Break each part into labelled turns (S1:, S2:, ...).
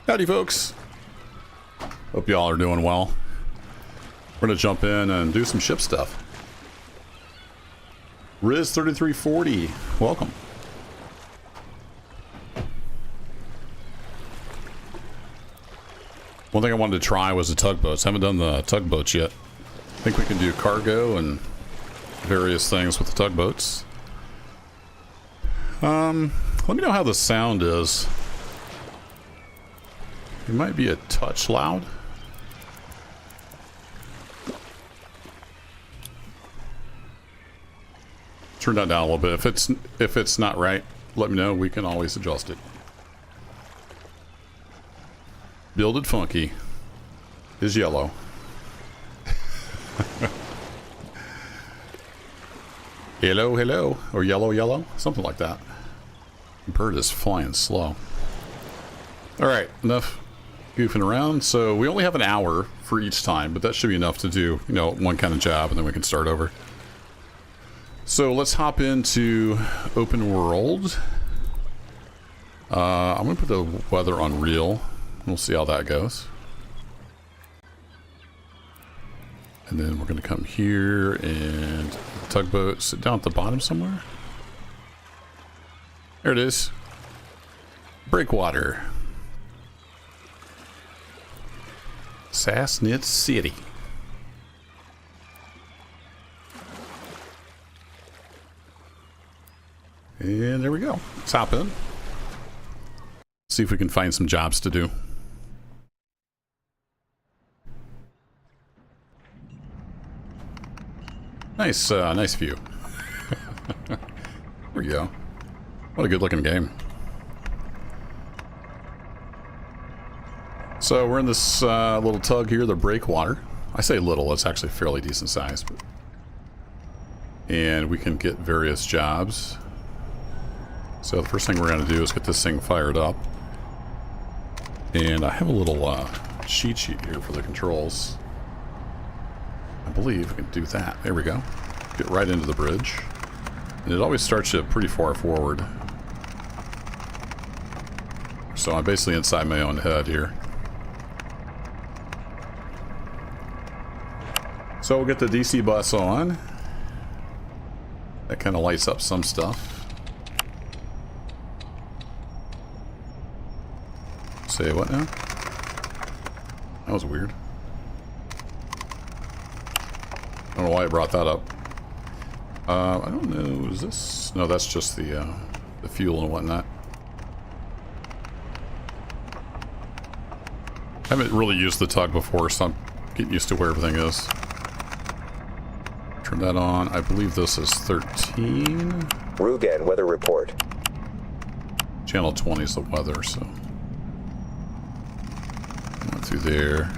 S1: Howdy, folks. Hope y'all are doing well. We're gonna jump in and do some ship stuff. Riz 3340, welcome. One thing I wanted to try was the tugboats. Haven't done the tugboats yet. I think we can do cargo and various things with the tugboats. Let me know how the sound is. It might be a touch loud. Turn that down a little bit. If it's not right, let me know. We can always adjust it. Builded Funky is yellow. Hello, hello, or yellow, yellow, something like that. Bird is flying slow. All right, enough goofing around. So we only have an hour for each time, but that should be enough to do, you know, one kind of job, and then we can start over. So let's hop into open world. I'm gonna put the weather on real. We'll see how that goes. And then we're gonna come here and the tugboat sit down at the bottom somewhere. There it is. Breakwater. Sassnitz City. And there we go. Let's hop in. See if we can find some jobs to do. Nice, nice view. There we go. What a good looking game. So we're in this little tug here, the Breakwater. I say little, it's actually fairly decent size. But... and we can get various jobs. So the first thing we're going to do is get this thing fired up. And I have a little cheat sheet here for the controls. I believe we can do that. There we go. Get right into the bridge. And it always starts you pretty far forward. So I'm basically inside my own head here. So we'll get the DC bus on. That kind of lights up some stuff. Say what now? That was weird. I don't know why I brought that up. I don't know, is this... no, that's just the fuel and whatnot. I haven't really used the tug before, so I'm getting used to where everything is. Turn that on. I believe this is 13.
S2: Rugan weather report.
S1: Channel 20 is the weather, so... not through there.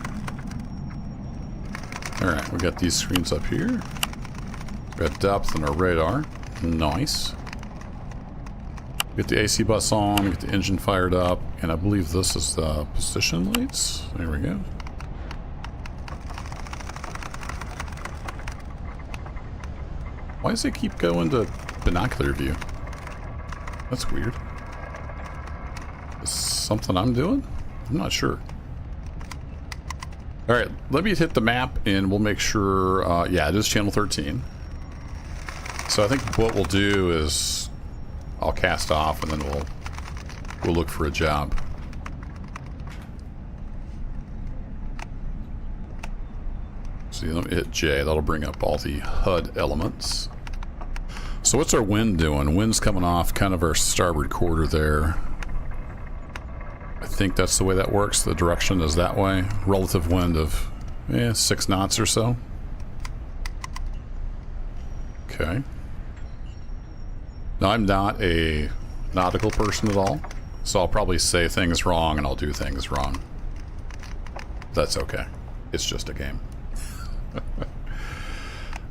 S1: Alright, we got these screens up here. We got depth and our radar. Nice. Get the AC bus on, get the engine fired up, and I believe this is the position lights. There we go. Why does it keep going to binocular view? That's weird. Is something I'm doing? I'm not sure. Alright, let me hit the map and we'll make sure, yeah, it is channel 13. So I think what we'll do is I'll cast off and then we'll look for a job. See, let me hit J. That'll bring up all the HUD elements. So what's our wind doing? Wind's coming off kind of our starboard quarter there. I think that's the way that works. The direction is that way. Relative wind of 6 knots or so. Okay. Now I'm not a nautical person at all, so I'll probably say things wrong and I'll do things wrong. That's okay. It's just a game.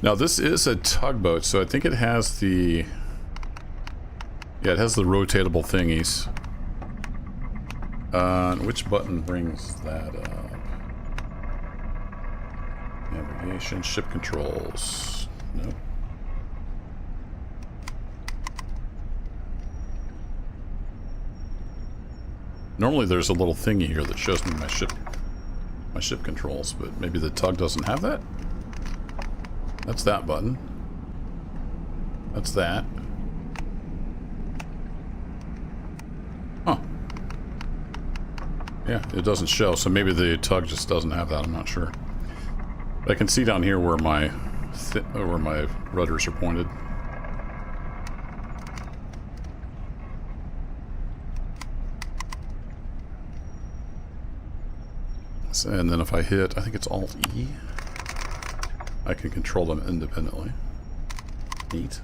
S1: Now this is a tugboat, so I think it has the... yeah, it has the rotatable thingies. Which button brings that up? Navigation, ship controls. Nope. Normally there's a little thingy here that shows me my ship controls, but maybe the tug doesn't have that? That's that button. That's that. Huh. Yeah, it doesn't show, so maybe the tug just doesn't have that, I'm not sure. But I can see down here where my rudders are pointed. So, and then if I hit, I think it's Alt-E, I can control them independently. Neat.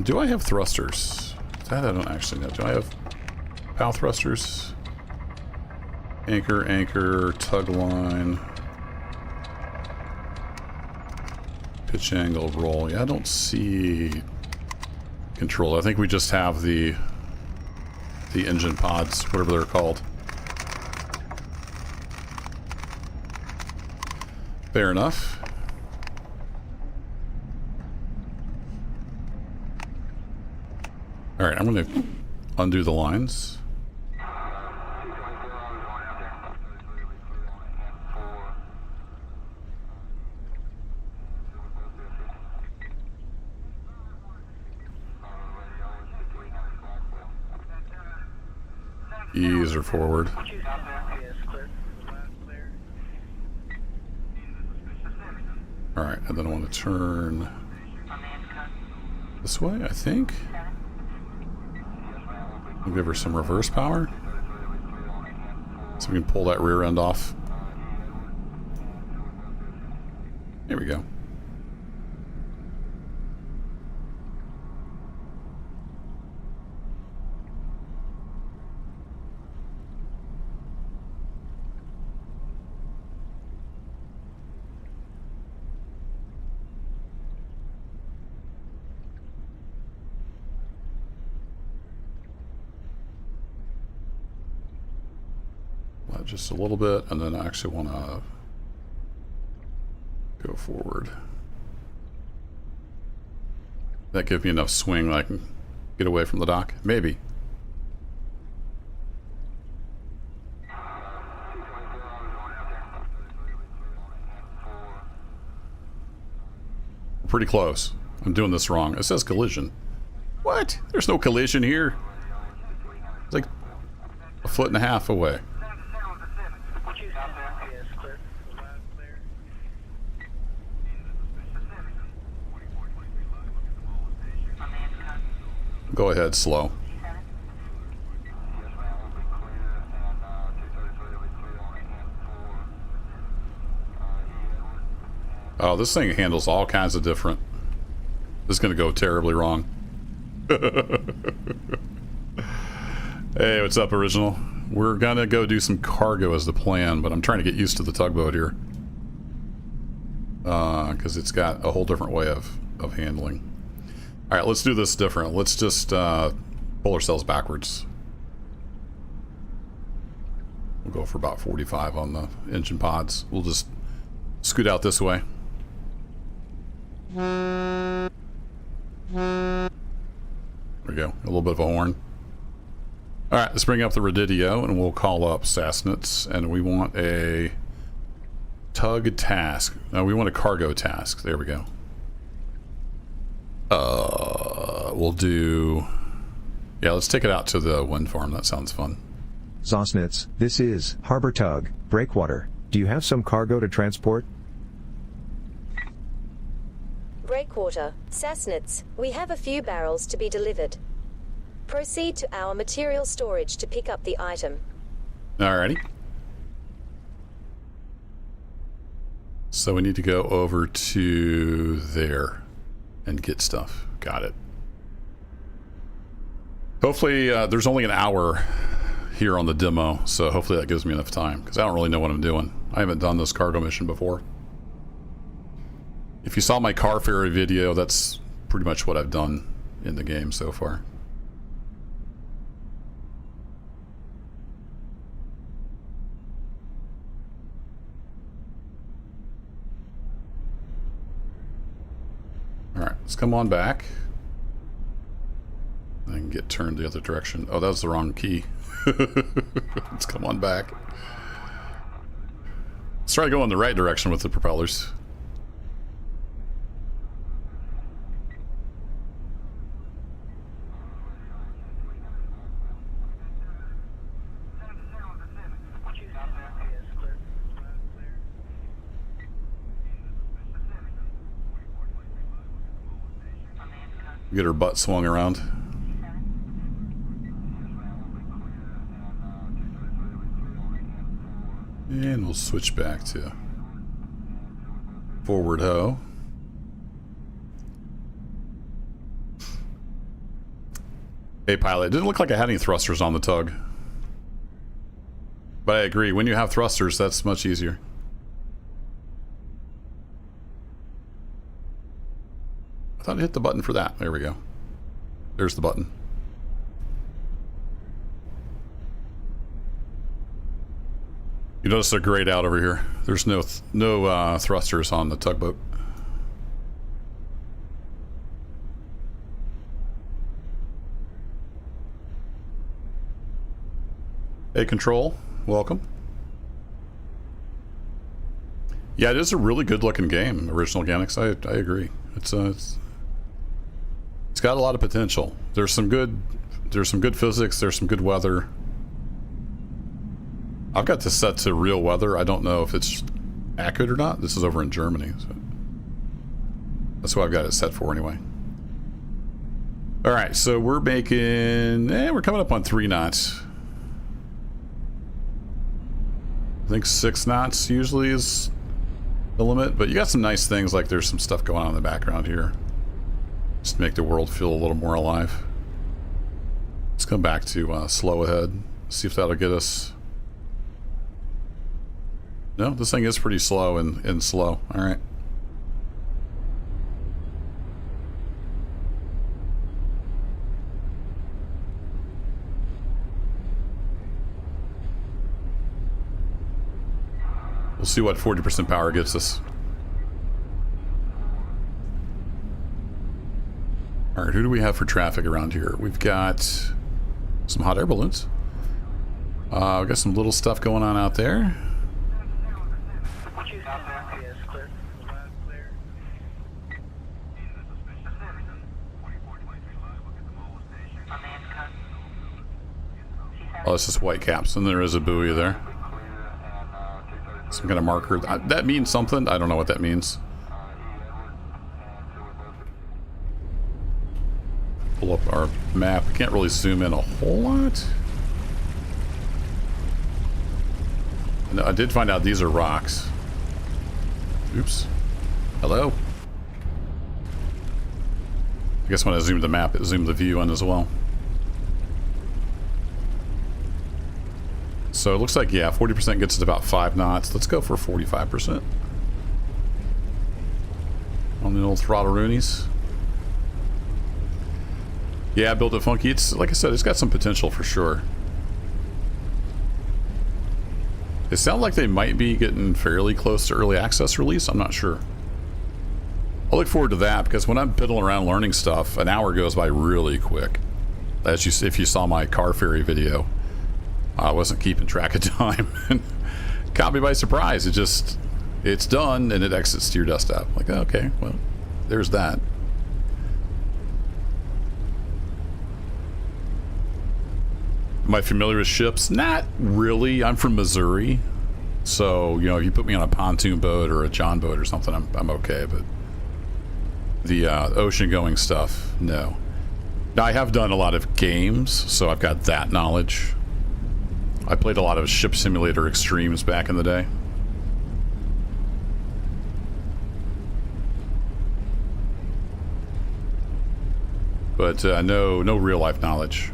S1: Do I have thrusters? That I don't actually know. Do I have bow thrusters? Anchor, anchor, tug line, pitch angle, roll. Yeah, I don't see control. I think we just have the engine pods, whatever they're called. Fair enough. Alright, I'm going to undo the lines. Ease or forward. Alright, and then I want to turn this way, I think. We'll give her some reverse power. So we can pull that rear end off. Here we go. Just a little bit, and then I actually want to go forward. That gives me enough swing that I can get away from the dock? Maybe. Pretty close. I'm doing this wrong. It says collision. What? There's no collision here. It's like a foot and a half away. Go ahead, slow. Oh, this thing handles all kinds of different. This is going to go terribly wrong. Hey, what's up, Original? We're going to go do some cargo as the plan, but I'm trying to get used to the tugboat here. Because it's got a whole different way of handling. Alright, let's do this different. Let's just pull ourselves backwards. We'll go for about 45 on the engine pods. We'll just scoot out this way. There we go. A little bit of a horn. Alright, let's bring up the Radidio and we'll call up Sassnitz. And we want a tug task. No, we want a cargo task. There we go. We'll do... Yeah, let's take it out to the wind farm. That sounds fun.
S2: Sassnitz, this is Harbor Tug, Breakwater. Do you have some cargo to transport?
S3: Breakwater, Sassnitz, we have a few barrels to be delivered. Proceed to our material storage to pick up the item.
S1: Alrighty. So we need to go over to there and get stuff. Got it. Hopefully, there's only an hour here on the demo, so hopefully that gives me enough time, because I don't really know what I'm doing. I haven't done this cargo mission before. If you saw my car ferry video, that's pretty much what I've done in the game so far. Let's come on back. I can get turned the other direction. Oh, that was the wrong key. Let's come on back. Let's try to go in the right direction with the propellers. Get her butt swung around. And we'll switch back to forward hoe. Hey pilot, it didn't look like I had any thrusters on the tug. But I agree, when you have thrusters, that's much easier. I thought I hit the button for that. There we go. There's the button. You notice they're grayed out over here. There's no thrusters on the tugboat. Hey, Control. Welcome. Yeah, it is a really good looking game, Original Organics. I agree. It's got a lot of potential. There's some good physics, there's some good weather. I've got this set to real weather. I don't know if it's accurate or not. This is over in Germany, so that's what I've got it set for anyway. All right, so we're making, we're coming up on 3 knots. I think 6 knots usually is the limit, but you got some nice things, like there's some stuff going on in the background here. Just to make the world feel a little more alive. Let's come back to slow ahead. See if that'll get us. No, this thing is pretty slow and slow. All right. We'll see what 40% power gets us. All right, who do we have for traffic around here? We've got some hot air balloons. We've got some little stuff going on out there. Oh, it's just white caps, and there is a buoy there. Some kind of marker. That means something. I don't know what that means. Pull up our map. Can't really zoom in a whole lot. No, I did find out these are rocks. Oops. Hello. I guess when I zoomed the map, it zoomed the view in as well. So it looks like, yeah, 40% gets us about 5 knots. Let's go for 45%. On the old throttle roonies. Yeah, build it funky. It's, like I said, it's got some potential for sure. It sounds like they might be getting fairly close to early access release. I'm not sure. I look forward to that because when I'm piddling around learning stuff, an hour goes by really quick. If you saw my car ferry video, I wasn't keeping track of time and caught me by surprise. It's done and it exits to your desktop. Like, okay, well, there's that. Am I familiar with ships? Not really. I'm from Missouri. So, you know, if you put me on a pontoon boat or a John boat or something, I'm okay. But the ocean going stuff, no. Now, I have done a lot of games, so I've got that knowledge. I played a lot of Ship Simulator Extremes back in the day. But no real life knowledge.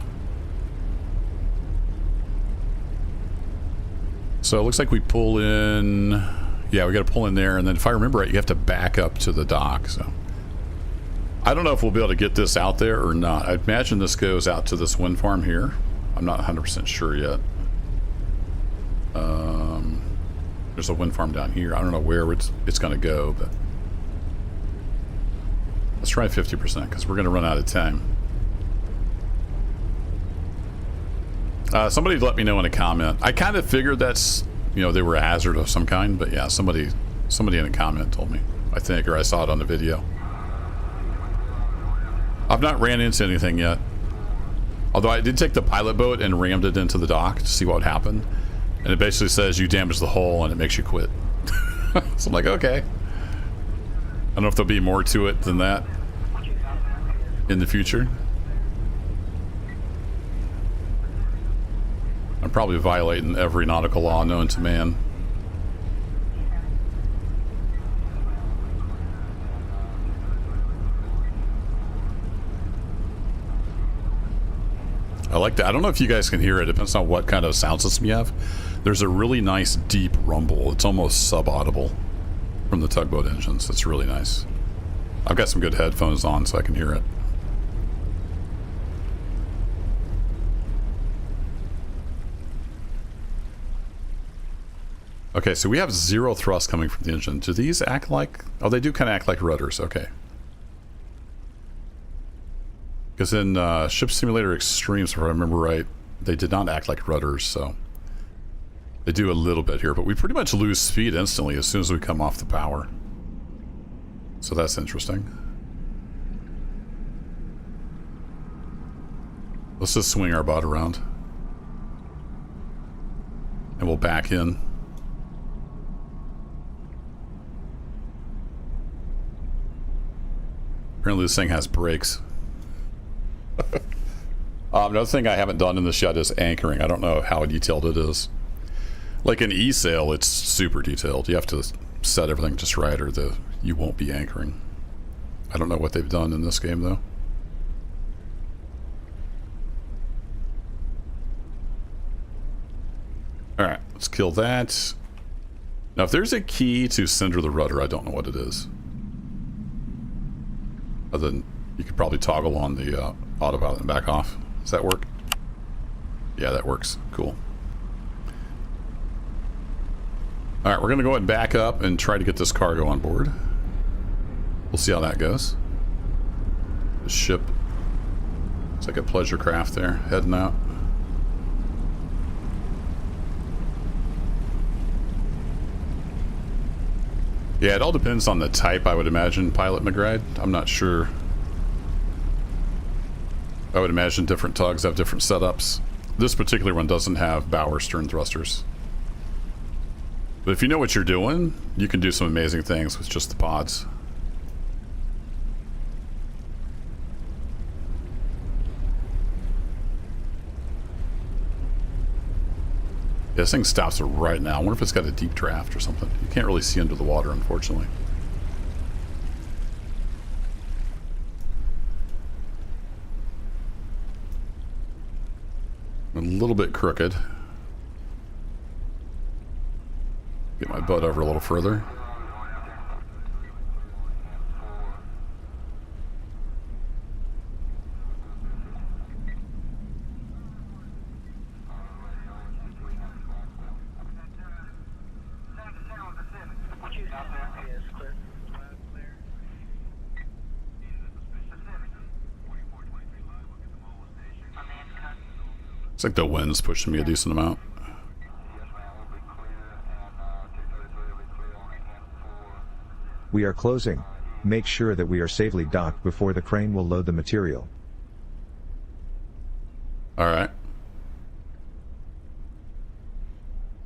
S1: So it looks like we pull in. Yeah, we got to pull in there, and then if I remember right, you have to back up to the dock. So I don't know if we'll be able to get this out there or not. I imagine this goes out to this wind farm here. I'm not 100% sure yet. There's a wind farm down here. I don't know where it's going to go, but Let's try 50% because we're going to run out of time. Somebody let me know in a comment. I kind of figured that's, you know, they were a hazard of some kind, but yeah, somebody in a comment told me, I think, or I saw it on the video. I've not ran into anything yet. Although I did take the pilot boat and rammed it into the dock to see what would happen. And it basically says you damage the hull and it makes you quit. So I'm like, okay. I don't know if there'll be more to it than that in the future. I'm probably violating every nautical law known to man. I like that. I don't know if you guys can hear it. It depends on what kind of sound system you have. There's a really nice deep rumble. It's almost sub-audible from the tugboat engines. It's really nice. I've got some good headphones on so I can hear it. Okay, so we have 0 thrust coming from the engine. Do these act like... Oh, they do kind of act like rudders. Okay. Because in Ship Simulator Extremes, if I remember right, they did not act like rudders, so... They do a little bit here, but we pretty much lose speed instantly as soon as we come off the power. So that's interesting. Let's just swing our butt around. And we'll back in. Apparently this thing has brakes. Another thing I haven't done in this yet is anchoring. I don't know how detailed it is. Like in E-Sail, it's super detailed. You have to set everything just right or you won't be anchoring. I don't know what they've done in this game, though. Alright, let's kill that. Now, if there's a key to cinder the rudder, I don't know what it is. Other than you could probably toggle on the autopilot and back off. Does that work? Yeah, that works. Cool. Alright, we're going to go ahead and back up and try to get this cargo on board. We'll see how that goes. The ship. It's like a pleasure craft there, heading out. Yeah, it all depends on the type, I would imagine, Pilot McGride. I'm not sure. I would imagine different tugs have different setups. This particular one doesn't have bow or stern thrusters. But if you know what you're doing, you can do some amazing things with just the pods. Yeah, this thing stops right now. I wonder if it's got a deep draft or something. You can't really see under the water, unfortunately. A little bit crooked. Get my boat over a little further. It's like the wind's pushing me a decent amount.
S2: We are closing. Make sure that we are safely docked before the crane will load the material.
S1: Alright.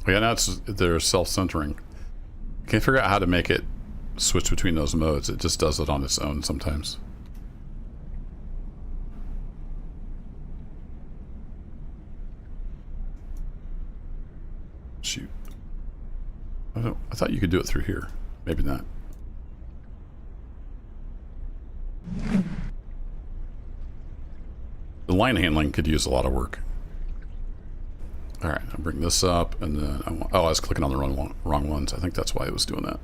S1: Yeah, now they're self-centering. Can't figure out how to make it switch between those modes. It just does it on its own sometimes. Shoot. I thought you could do it through here. Maybe not. The line handling could use a lot of work. Alright, I'll bring this up, and then I was clicking on the wrong ones. I think that's why it was doing that.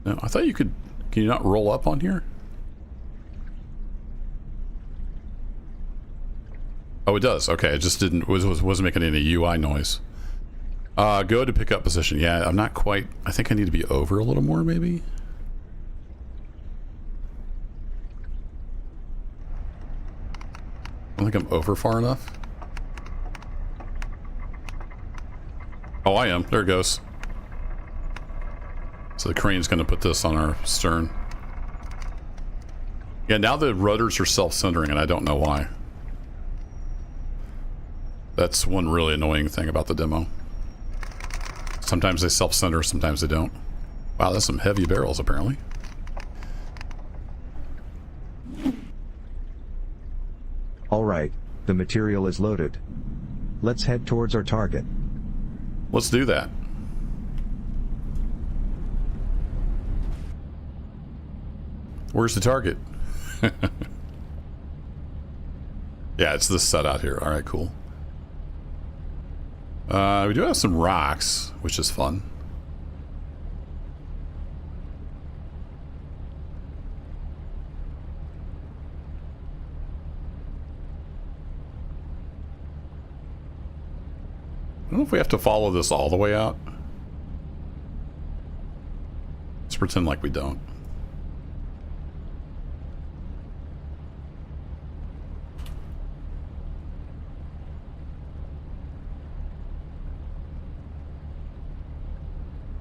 S1: No, I thought you could... Can you not roll up on here? Oh, it does. Okay, it just didn't... wasn't making any UI noise. Go to pick up position. Yeah, I'm not quite... I think I need to be over a little more, maybe? I don't think I'm over far enough. Oh, I am. There it goes. So the crane's going to put this on our stern. Yeah, now the rotors are self-centering, and I don't know why. That's one really annoying thing about the demo. Sometimes they self-center, sometimes they don't. Wow, that's some heavy barrels, apparently.
S2: All right, the material is loaded. Let's head towards our target.
S1: Let's do that. Where's the target? Yeah, it's this set out here. All right, cool. We do have some rocks, which is fun. I don't know if we have to follow this all the way out. Let's pretend like we don't.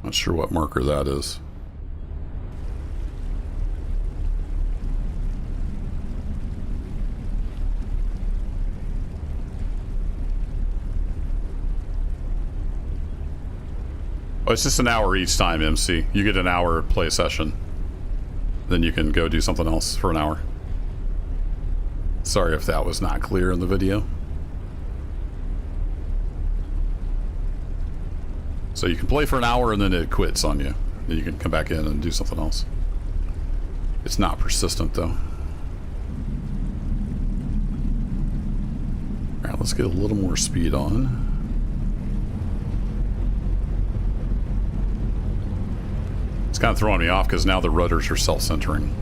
S1: Not sure what marker that is. Oh, it's just an hour each time, MC. You get an hour play session. Then you can go do something else for an hour. Sorry if that was not clear in the video. So you can play for an hour and then it quits on you. Then you can come back in and do something else. It's not persistent though. Alright, let's get a little more speed on. It's kind of throwing me off because now the rotors are self-centering.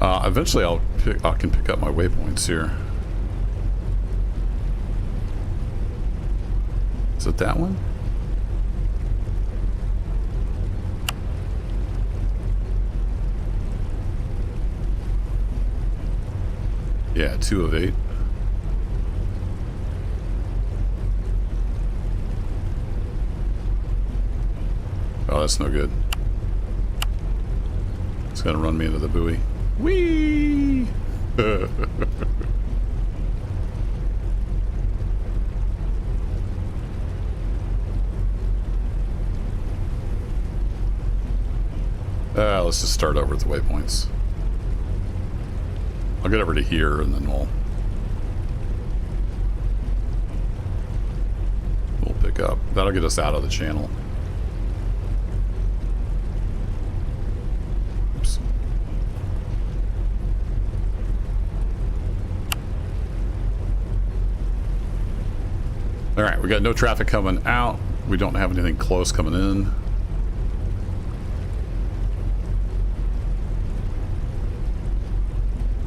S1: Eventually I can pick up my waypoints here. Is it that one? Yeah, 2 of 8. Oh, that's no good. It's gonna run me into the buoy. Whee! Let's just start over at the waypoints. I'll get over to here and then we'll pick up. That'll get us out of the channel. Oops. All right, we got no traffic coming out. We don't have anything close coming in.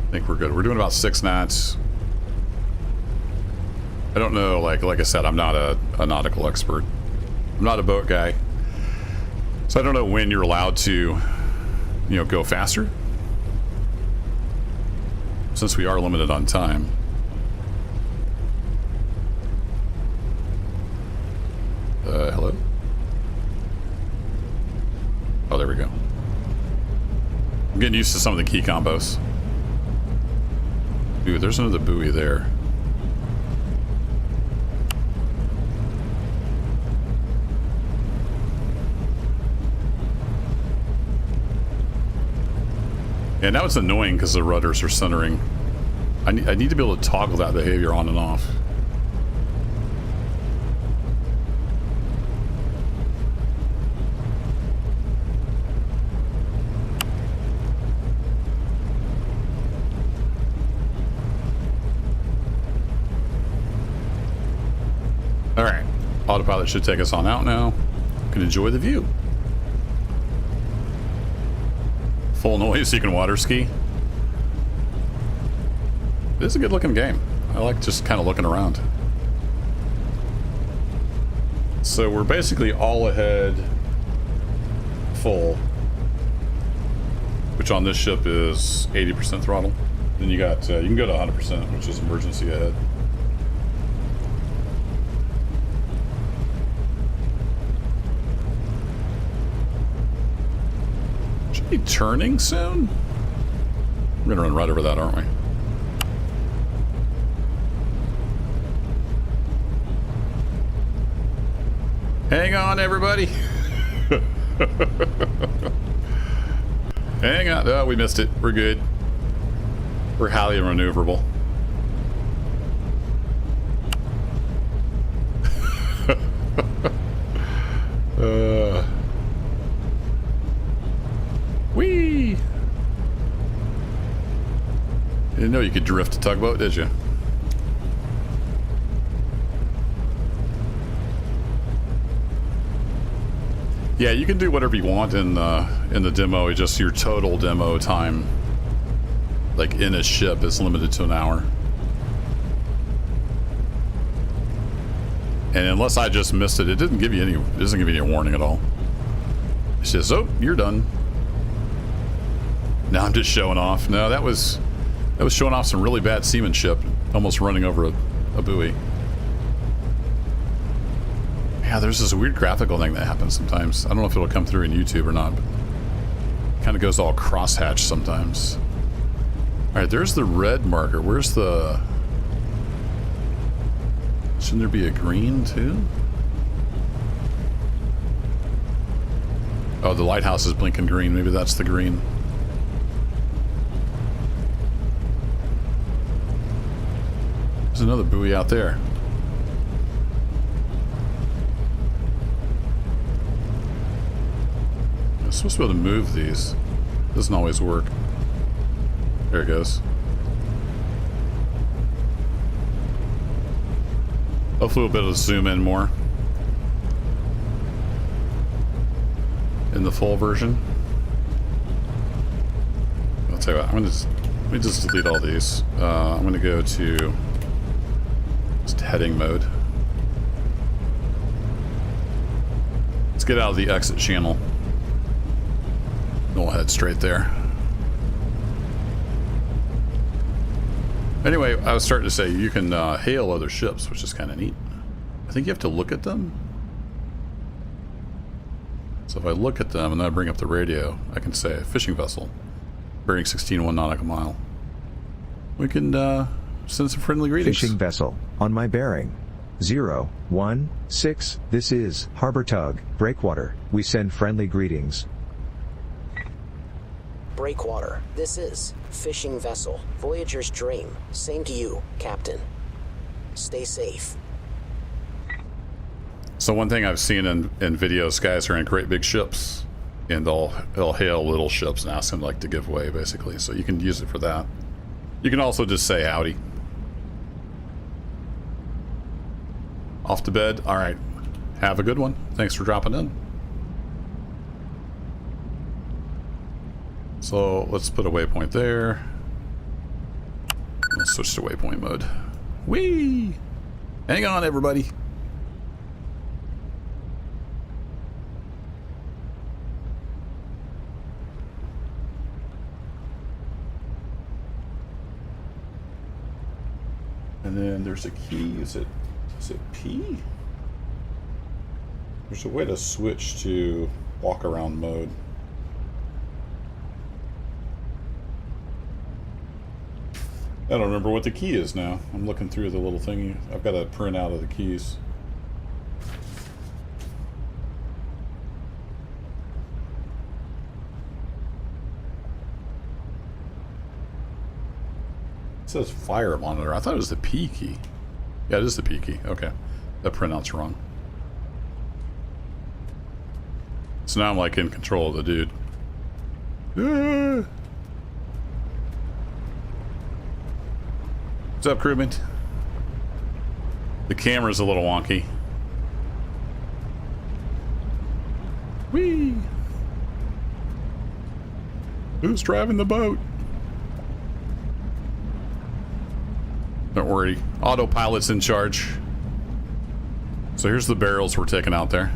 S1: I think we're good. We're doing about 6 knots. I don't know, like I said, I'm not a nautical expert. I'm not a boat guy. So I don't know when you're allowed to, you know, go faster. Since we are limited on time. Hello? Oh, there we go. I'm getting used to some of the key combos. Ooh, there's another buoy there. Yeah, now it's annoying because the rudders are centering. I need to be able to toggle that behavior on and off. Alright, autopilot should take us on out now. Can enjoy the view. Full noise so you can water ski. It is a good looking game. I like just kind of looking around. So we're basically all ahead full, which on this ship is 80% throttle. Then you got, you can go to 100%, which is emergency ahead. Should be turning soon. We're gonna run right over that, aren't we? Hang on, everybody. Hang on. Oh, we missed it. We're good. We're highly maneuverable. Whee! You didn't know you could drift a tugboat, did you? Yeah, you can do whatever you want in the demo. It's just your total demo time, like in a ship, is limited to an hour. And unless I just missed it, it doesn't give you any warning at all. It says, "Oh, you're done." Now I'm just showing off. No, that was showing off some really bad seamanship, almost running over a buoy. Yeah, there's this weird graphical thing that happens sometimes. I don't know if it'll come through in YouTube or not, but it kind of goes all crosshatch sometimes. Alright, there's the red marker. Where's the... Shouldn't there be a green too? Oh, the lighthouse is blinking green. Maybe that's the green. There's another buoy out there. I'm supposed to be able to move these. Doesn't always work. There it goes. Hopefully we'll be able to zoom in more in the full version. I'll tell you what, let me just delete all these. I'm going to go to just heading mode. Let's get out of the exit channel. We'll head straight there. Anyway, I was starting to say you can hail other ships, which is kind of neat. I think you have to look at them. So if I look at them and then I bring up the radio, I can say fishing vessel, bearing 16.1 nautical mile. We can send some friendly greetings.
S2: Fishing vessel, on my bearing. 016, this is Harbor Tug, Breakwater. We send friendly greetings.
S4: Breakwater, this is Fishing Vessel, Voyager's Dream. Same to you, Captain. Stay safe.
S1: So one thing I've seen in videos, guys are in great big ships, and they'll hail little ships and ask them like to give way, basically. So you can use it for that. You can also just say howdy. Off to bed. All right. Have a good one. Thanks for dropping in. So let's put a waypoint there. Let's switch to waypoint mode. Whee! Hang on, everybody. And then there's a key. Is it P? There's a way to switch to walk around mode. I don't remember what the key is now. I'm looking through the little thingy. I've got a printout of the keys. It says fire monitor. I thought it was the P key. Yeah, it is the P key. Okay. That printout's wrong. So now I'm like in control of the dude. Ah! What's up, crewman? The camera's a little wonky. Whee! Who's driving the boat? Don't worry, autopilot's in charge. So here's the barrels we're taking out there.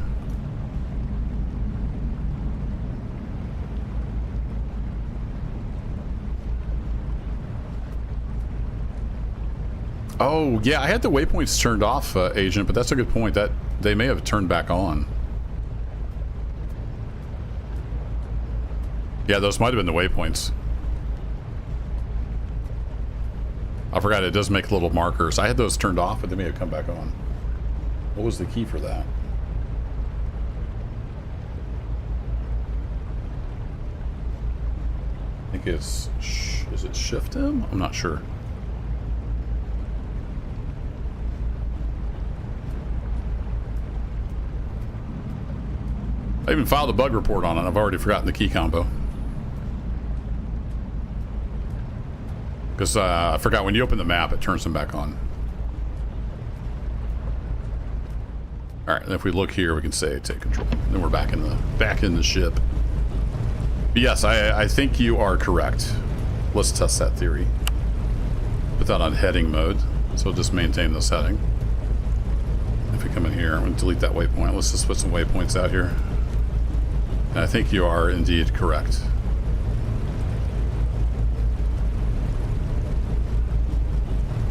S1: Oh, yeah, I had the waypoints turned off, Agent, but that's a good point. That they may have turned back on. Yeah, those might have been the waypoints. I forgot it does make little markers. I had those turned off, but they may have come back on. What was the key for that? I think it's... is it Shift M? I'm not sure. I even filed a bug report on it. I've already forgotten the key combo. Because I forgot when you open the map, it turns them back on. All right, and if we look here, we can say take control. Then we're back in the ship. But yes, I think you are correct. Let's test that theory. Put that on heading mode, so just maintain this heading. If we come in here, I'm going to delete that waypoint. Let's just put some waypoints out here. And I think you are indeed correct.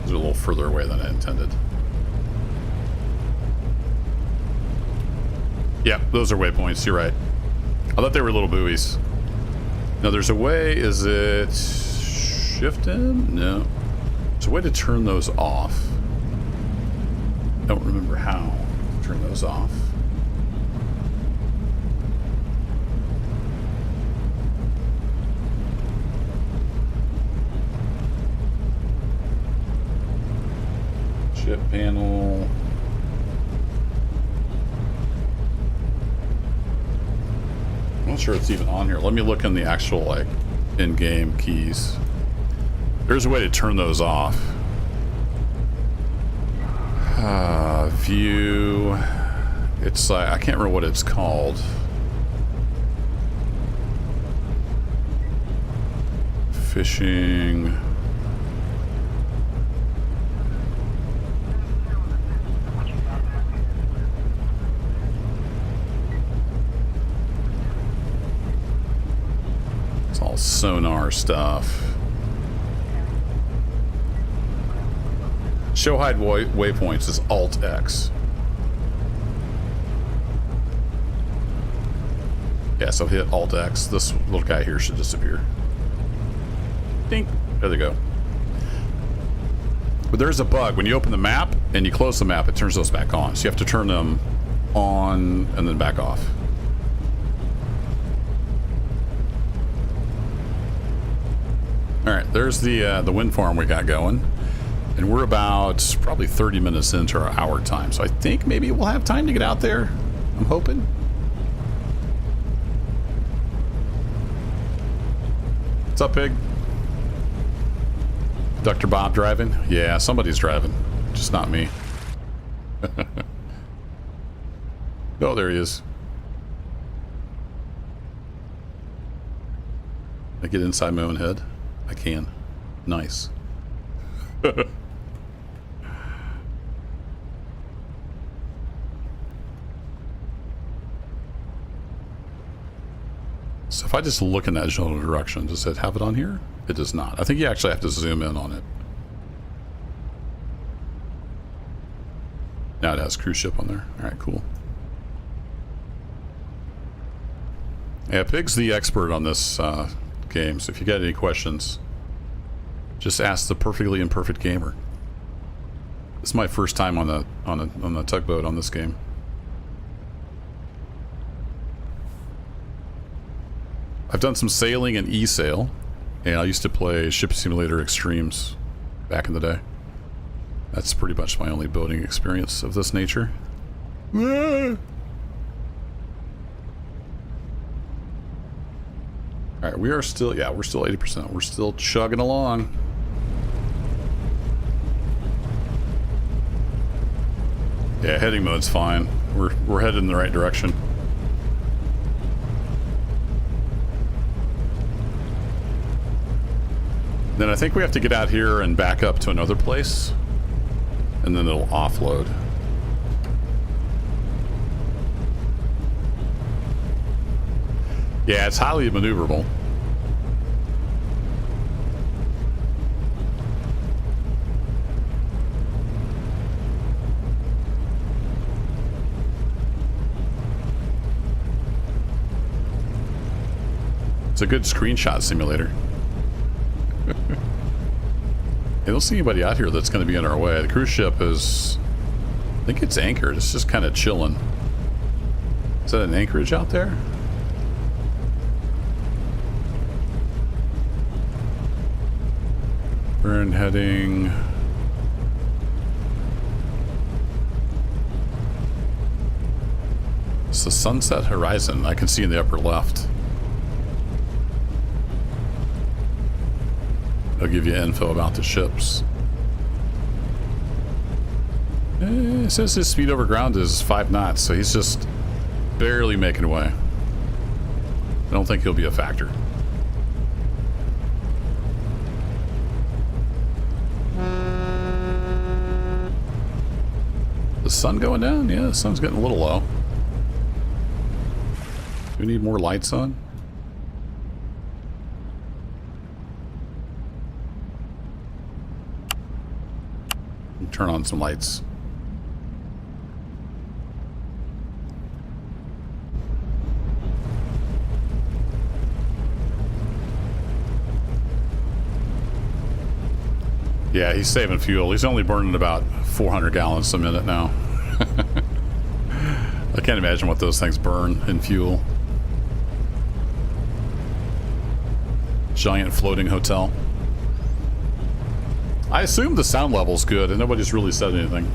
S1: These are a little further away than I intended. Yeah, those are waypoints. You're right. I thought they were little buoys. Now there's a way. Is it Shift M? No. There's a way to turn those off. I don't remember how to turn those off. Ship panel. I'm not sure it's even on here. Let me look in the actual, like, in-game keys. There's a way to turn those off. View. It's like, I can't remember what it's called. Fishing. It's all sonar stuff. Show hide waypoints is Alt X. Yeah, so hit Alt X. This little guy here should disappear. Ding. There they go. But there's a bug. When you open the map and you close the map, it turns those back on. So you have to turn them on and then back off. All right, there's the wind farm we got going. And we're about probably 30 minutes into our hour time. So I think maybe we'll have time to get out there. I'm hoping. What's up, Pig? Dr. Bob driving? Yeah, somebody's driving. Just not me. Oh, there he is. I get inside my own head? I can. Nice. So if I just look in that general direction, does it have it on here? It does not. I think you actually have to zoom in on it. Now it has cruise ship on there. All right, cool. Yeah, Pig's the expert on this game, so if you got any questions, just ask the perfectly imperfect gamer. This is my first time on the tugboat on this game. I've done some sailing and e-sail, and I used to play Ship Simulator Extremes back in the day. That's pretty much my only boating experience of this nature. Alright, we are still, yeah, we're still 80%. We're still chugging along. Yeah, heading mode's fine. We're headed in the right direction. Then I think we have to get out here and back up to another place, and then it'll offload. Yeah, it's highly maneuverable. It's a good screenshot simulator. I don't see anybody out here that's going to be in our way. The cruise ship is... I think it's anchored. It's just kind of chilling. Is that an anchorage out there? Burn heading... It's the sunset horizon I can see in the upper left. I'll give you info about the ships. It says his speed over ground is 5 knots, so he's just barely making away. I don't think he'll be a factor. The sun going down? Yeah, the sun's getting a little low. Do we need more lights on? Turn on some lights. Yeah, he's saving fuel. He's only burning about 400 gallons a minute now. I can't imagine what those things burn in fuel. Giant floating hotel. I assume the sound level's good and nobody's really said anything.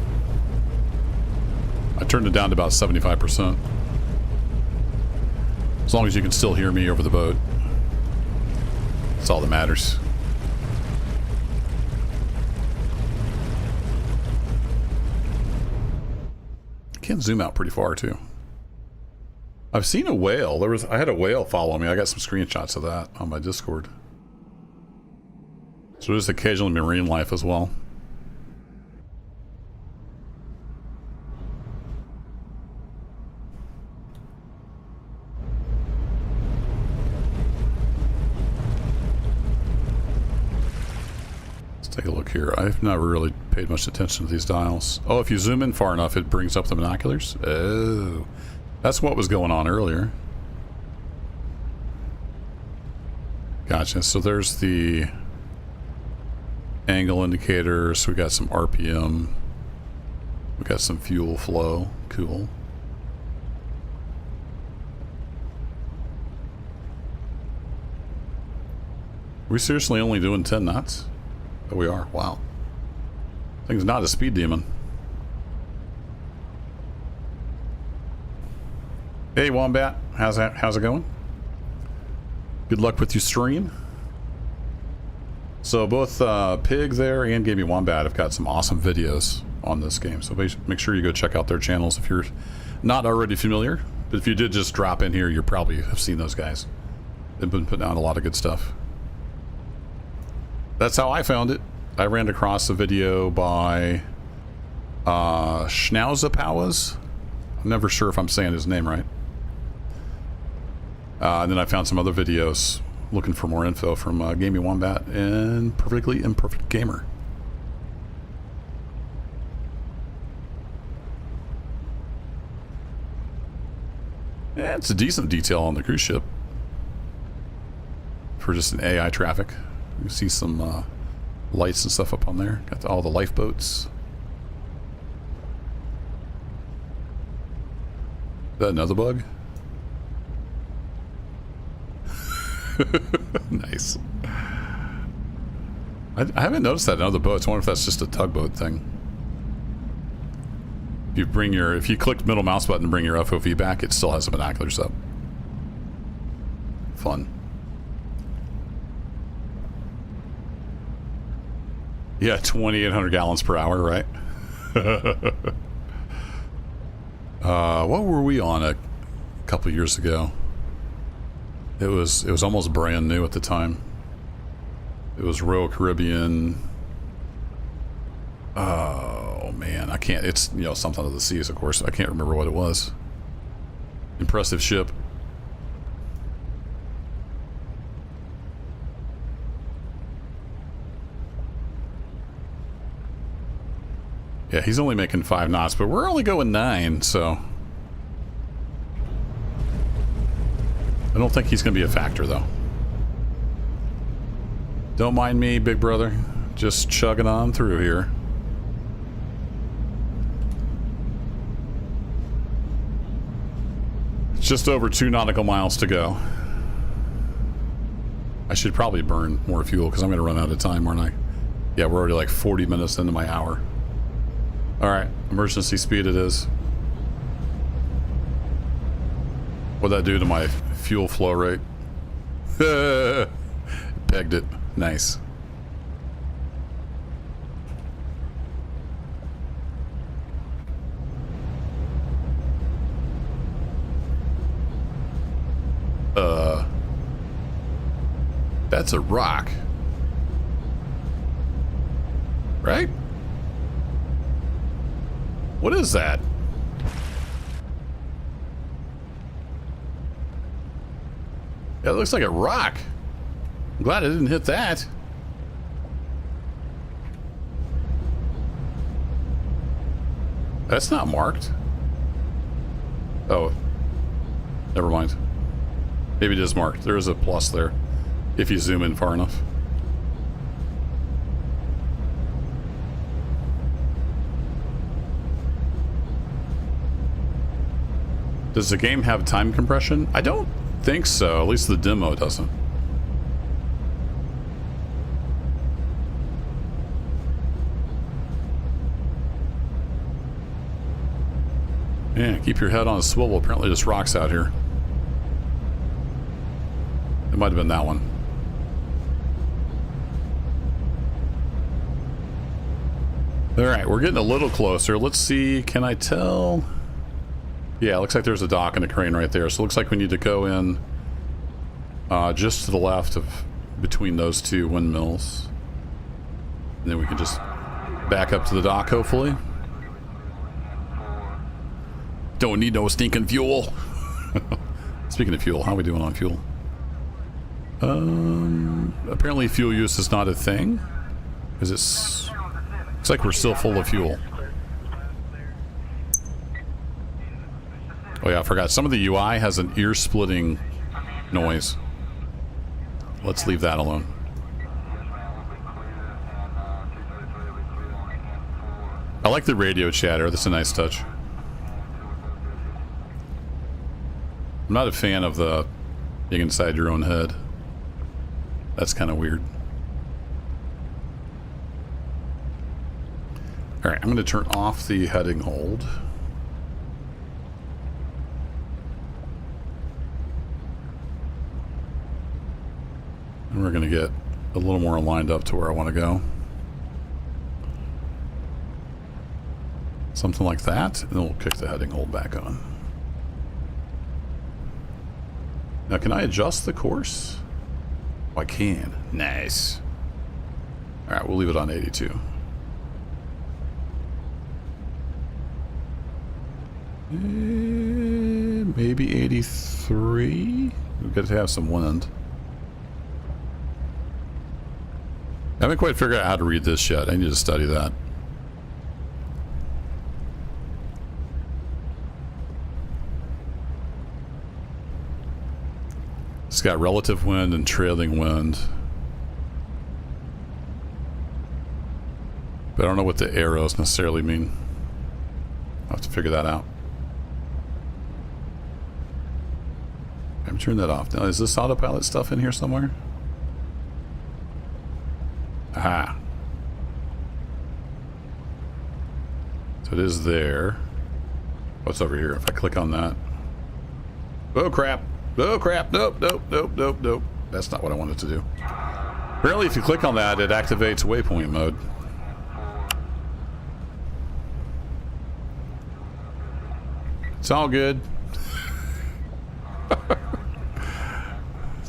S1: I turned it down to about 75%. As long as you can still hear me over the boat. That's all that matters. I can zoom out pretty far too. I've seen a whale. I had a whale follow me. I got some screenshots of that on my Discord. So there's occasionally marine life as well. Let's take a look here. I've not really paid much attention to these dials. Oh, if you zoom in far enough, it brings up the binoculars. Oh, that's what was going on earlier. Gotcha. So there's the angle indicators. We got some RPM. We got some fuel flow. Cool. We're seriously only doing 10 knots? Oh, we are. Wow. Thing's not a speed demon. Hey, Wombat. How's it going? Good luck with your stream. So both Pig there and Gamey Wombat have got some awesome videos on this game. So make sure you go check out their channels if you're not already familiar. But if you did just drop in here, you probably have seen those guys. They've been putting out a lot of good stuff. That's how I found it. I ran across a video by Schnauzapawas. I'm never sure if I'm saying his name right. And then I found some other videos looking for more info from Gamey Wombat and Perfectly Imperfect Gamer. Yeah, it's a decent detail on the cruise ship for just an AI traffic. You see some lights and stuff up on there. Got all the lifeboats. Is that another bug? Nice. I haven't noticed that in other boats. I wonder if that's just a tugboat thing. If you click middle mouse button and bring your FOV back, it still has the binoculars up. Fun. Yeah, 2,800 gallons per hour, right? What were we on a couple years ago? It was almost brand new at the time. It was Royal Caribbean. Oh man, I can't. It's something of the seas, of course. I can't remember what it was. Impressive ship. Yeah, he's only making 5 knots, but we're only going 9, so... I don't think he's going to be a factor, though. Don't mind me, big brother. Just chugging on through here. It's just over 2 nautical miles to go. I should probably burn more fuel because I'm going to run out of time, aren't I? Yeah, we're already like 40 minutes into my hour. Alright, emergency speed it is. What'd that do to my fuel flow rate? Pegged it. Nice. That's a rock. Right? What is that? Yeah, it looks like a rock. I'm glad I didn't hit that. That's not marked. Oh. Never mind. Maybe it is marked. There is a plus there. If you zoom in far enough. Does the game have time compression? I don't think so. At least the demo doesn't. Yeah, keep your head on a swivel. Apparently there's rocks out here. It might have been that one. Alright, we're getting a little closer. Let's see, can I tell? Yeah, it looks like there's a dock and a crane right there. So it looks like we need to go in just to the left of between those two windmills. And then we can just back up to the dock, hopefully. Don't need no stinking fuel. Speaking of fuel, how are we doing on fuel? Apparently fuel use is not a thing. Because looks like we're still full of fuel. Oh yeah, I forgot. Some of the UI has an ear-splitting noise. Let's leave that alone. I like the radio chatter. That's a nice touch. I'm not a fan of the being inside your own head. That's kind of weird. Alright, I'm going to turn off the heading hold. And we're going to get a little more lined up to where I want to go. Something like that, and then we'll kick the heading hold back on. Now, can I adjust the course? Oh, I can. Nice. Alright, we'll leave it on 82. Maybe 83? We've got to have some wind. I haven't quite figured out how to read this yet. I need to study that. It's got relative wind and trailing wind. But I don't know what the arrows necessarily mean. I'll have to figure that out. I'm turning that off. Now, is this autopilot stuff in here somewhere? Aha. So it is there. What's over here? If I click on that. Oh crap. Oh crap. Nope, nope, nope, nope, nope. That's not what I wanted to do. Apparently if you click on that, it activates waypoint mode. It's all good.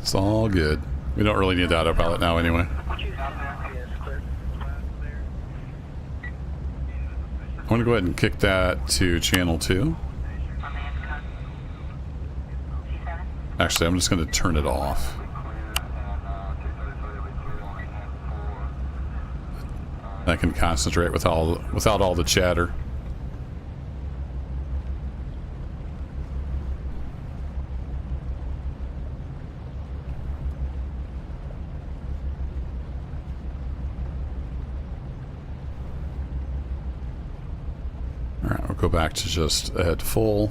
S1: It's all good. We don't really need the autopilot now anyway. I'm going to go ahead and kick that to channel 2. Actually, I'm just going to turn it off. I can concentrate without all the chatter. Alright, we'll go back to just ahead full.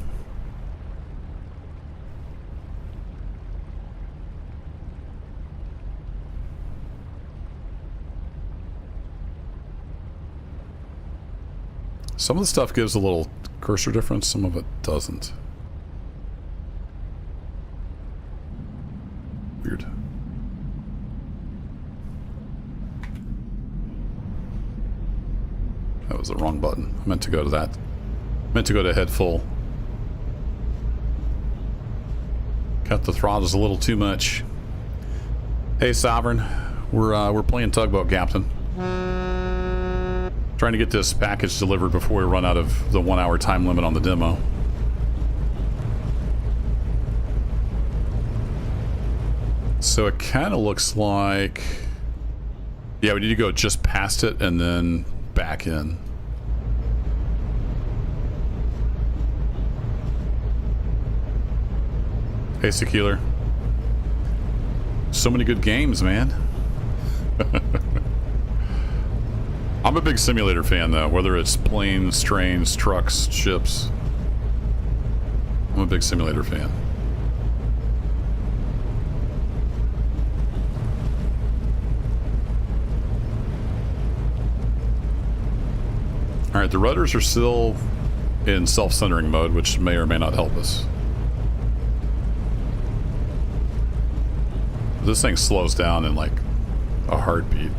S1: Some of the stuff gives a little cursor difference, some of it doesn't. Weird. That was the wrong button. I meant to go to that. I meant to go to head full. Cut the throttles a little too much. Hey Sovereign, we're playing tugboat, Captain. Trying to get this package delivered before we run out of the 1 hour time limit on the demo. So it kind of looks like... Yeah, we need to go just past it and then back in. Hey, Secular. So many good games, man. I'm a big simulator fan, though, whether it's planes, trains, trucks, ships. I'm a big simulator fan. Alright, the rudders are still in self-centering mode, which may or may not help us. This thing slows down in like a heartbeat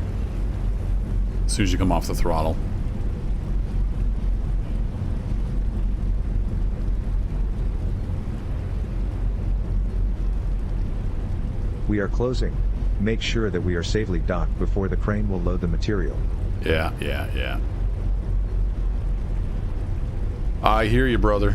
S1: as soon as you come off the throttle.
S2: We are closing. Make sure that we are safely docked before the crane will load the material.
S1: Yeah. I hear you, brother.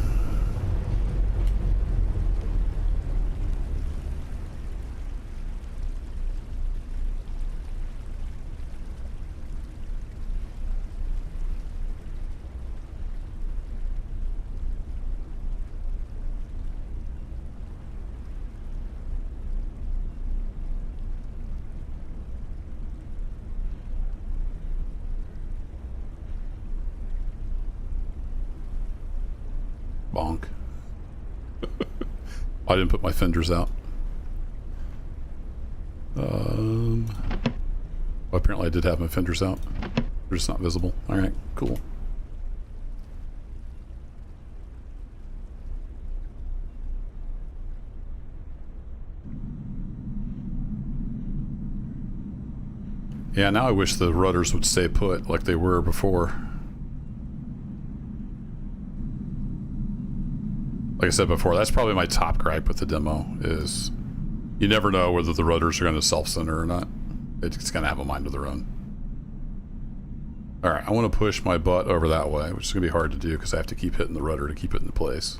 S1: Bonk. I didn't put my fenders out. Apparently I did have my fenders out. They're just not visible. Alright, cool. Yeah, now I wish the rudders would stay put like they were before. Like I said before, that's probably my top gripe with the demo, is you never know whether the rudders are going to self-center or not. It's going to have a mind of their own. Alright, I want to push my butt over that way, which is going to be hard to do because I have to keep hitting the rudder to keep it in place.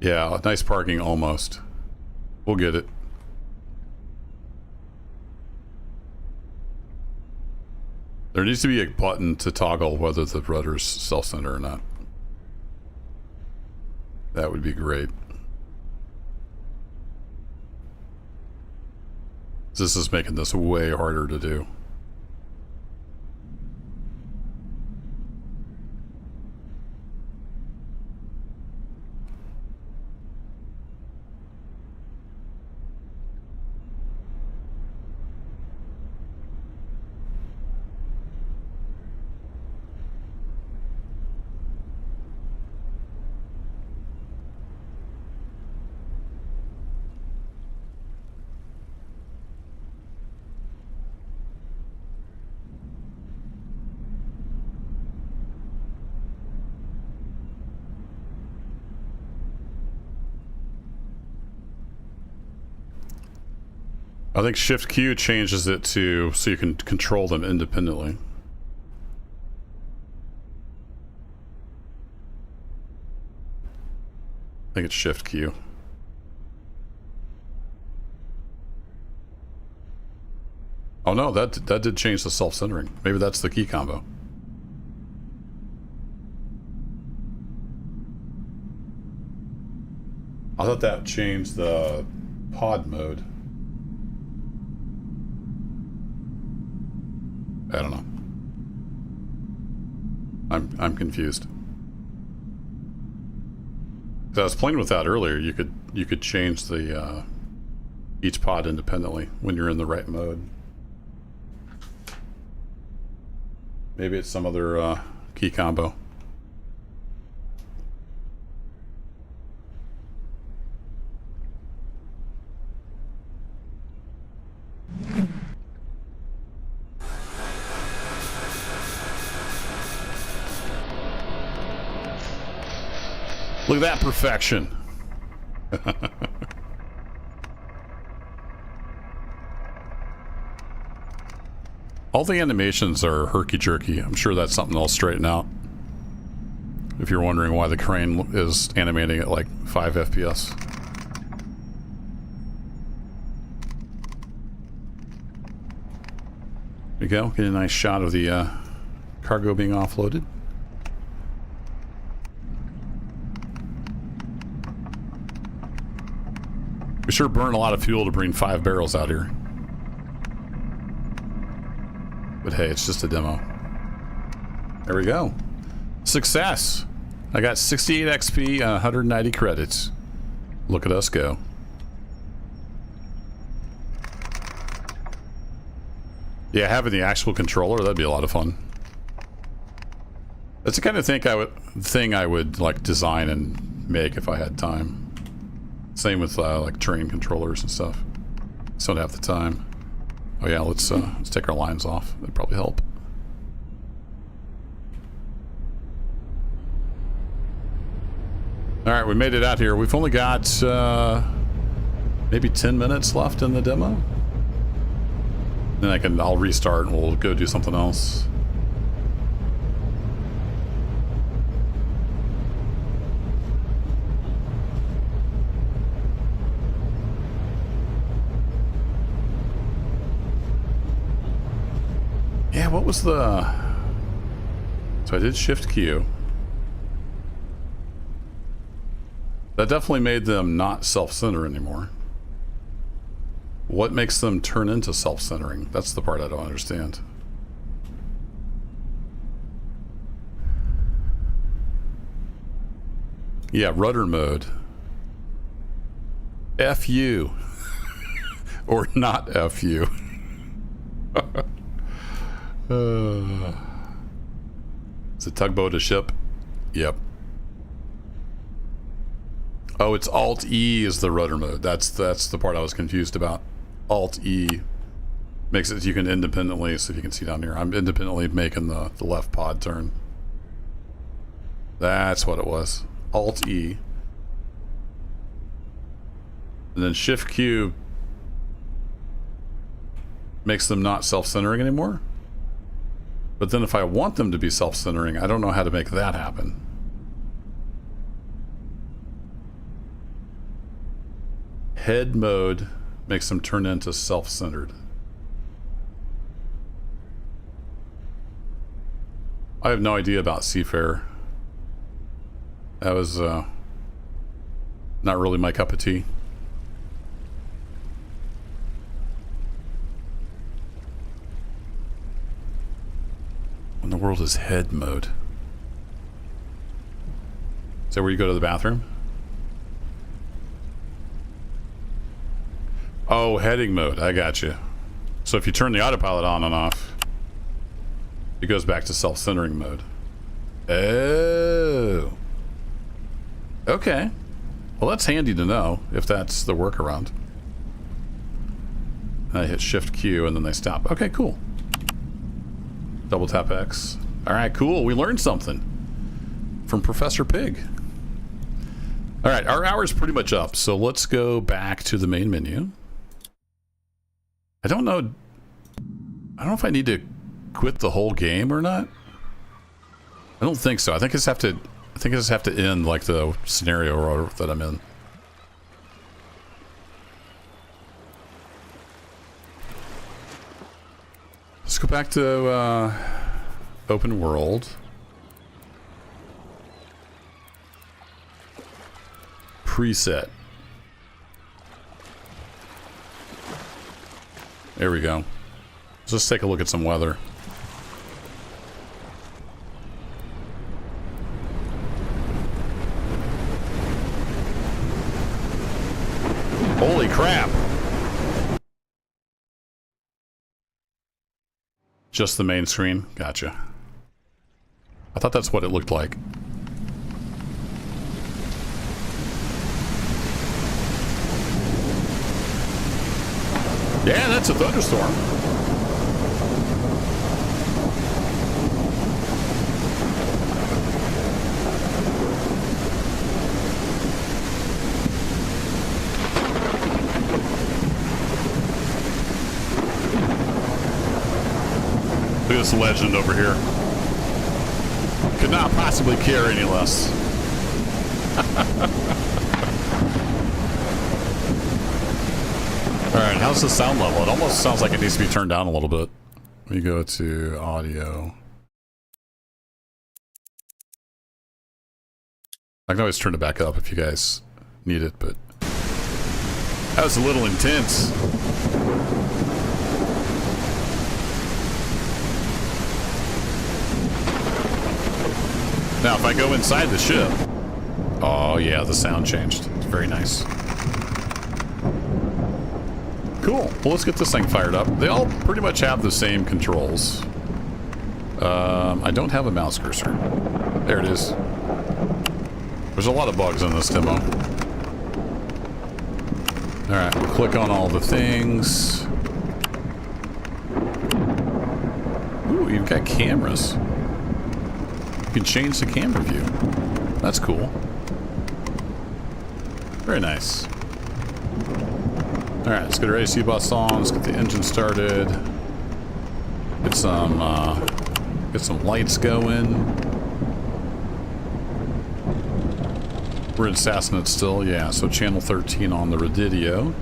S1: Yeah, nice parking almost. We'll get it. There needs to be a button to toggle whether the rudder's self-center or not. That would be great. This is making this way harder to do. I think Shift Q changes it to so you can control them independently. I think it's Shift Q. Oh no, that did change the self-centering. Maybe that's the key combo. I thought that changed the pod mode. I don't know. I'm confused. 'Cause I was playing with that earlier. You could change the each pod independently when you're in the right mode. Maybe it's some other key combo. Look at that perfection. All the animations are herky-jerky. I'm sure that's something I'll straighten out. If you're wondering why the crane is animating at like 5 FPS. There you go. Get a nice shot of the cargo being offloaded. We sure burn a lot of fuel to bring 5 barrels out here. But hey, it's just a demo. There we go. Success! I got 68 XP and 190 credits. Look at us go. Yeah, having the actual controller, that'd be a lot of fun. That's the kind of thing I would like design and make if I had time. Same with like train controllers and stuff. Just don't have the time. Oh yeah, let's take our lines off. That'd probably help. All right, we made it out here. We've only got maybe 10 minutes left in the demo. Then I'll restart and we'll go do something else. Yeah, what was the... So I did Shift Q. That definitely made them not self-center anymore. What makes them turn into self-centering? That's the part I don't understand. Yeah, rudder mode. F you. Or not F you. Is a tugboat a ship? Yep. Oh, it's Alt E is the rudder mode. That's the part I was confused about. Alt E makes it so you can independently, so if you can see down here, I'm independently making the left pod turn. That's what it was. Alt E. And then Shift Q makes them not self-centering anymore. But then if I want them to be self-centering, I don't know how to make that happen. Head mode makes them turn into self-centered. I have no idea about Seafarer. That was not really my cup of tea. What in the world is head mode? Is that where you go to the bathroom? Oh, heading mode. I got you. So if you turn the autopilot on and off, it goes back to self-centering mode. Oh. Okay. Well, that's handy to know if that's the workaround. I hit Shift Q and then they stop. Okay, cool. Double tap X. All right, cool. We learned something from Professor Pig. All right, our hour's pretty much up, so let's go back to the main menu. I don't know if I need to quit the whole game or not. I don't think so. I just have to end like the scenario that I'm in. go back to open world. Preset. There we go. Let's just take a look at some weather. Holy crap! Just the main screen? Gotcha. I thought that's what it looked like. Yeah, that's a thunderstorm. Look at this legend over here. Could not possibly care any less. Alright, how's the sound level? It almost sounds like it needs to be turned down a little bit. Let me go to audio. I can always turn it back up if you guys need it, but that was a little intense. Now, if I go inside the ship... Oh, yeah, the sound changed. It's very nice. Cool. Well, let's get this thing fired up. They all pretty much have the same controls. I don't have a mouse cursor. There it is. There's a lot of bugs in this demo. Alright, we'll click on all the things. Ooh, you've got cameras. You can change the camera view. That's cool. Very nice. Alright, let's get our AC bus on. Let's get the engine started. Get some lights going. We're in Sassnet still, yeah, so channel 13 on the radio.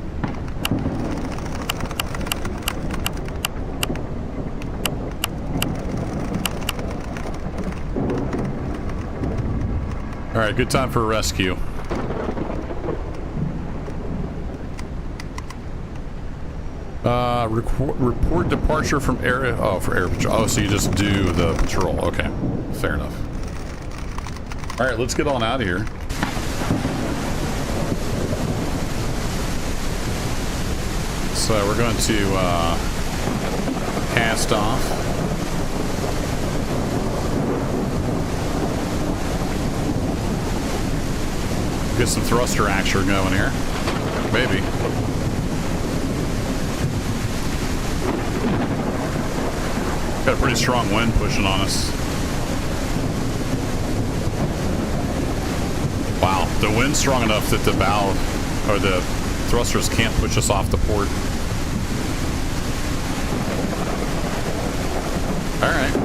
S1: Alright, good time for a rescue. Report departure from area. Oh, for air patrol. Oh, so you just do the patrol. Okay, fair enough. All right, let's get on out of here. So we're going to cast off. Get some thruster action going here. Maybe. Got a pretty strong wind pushing on us. Wow, the wind's strong enough that the bow or the thrusters can't push us off the port. All right.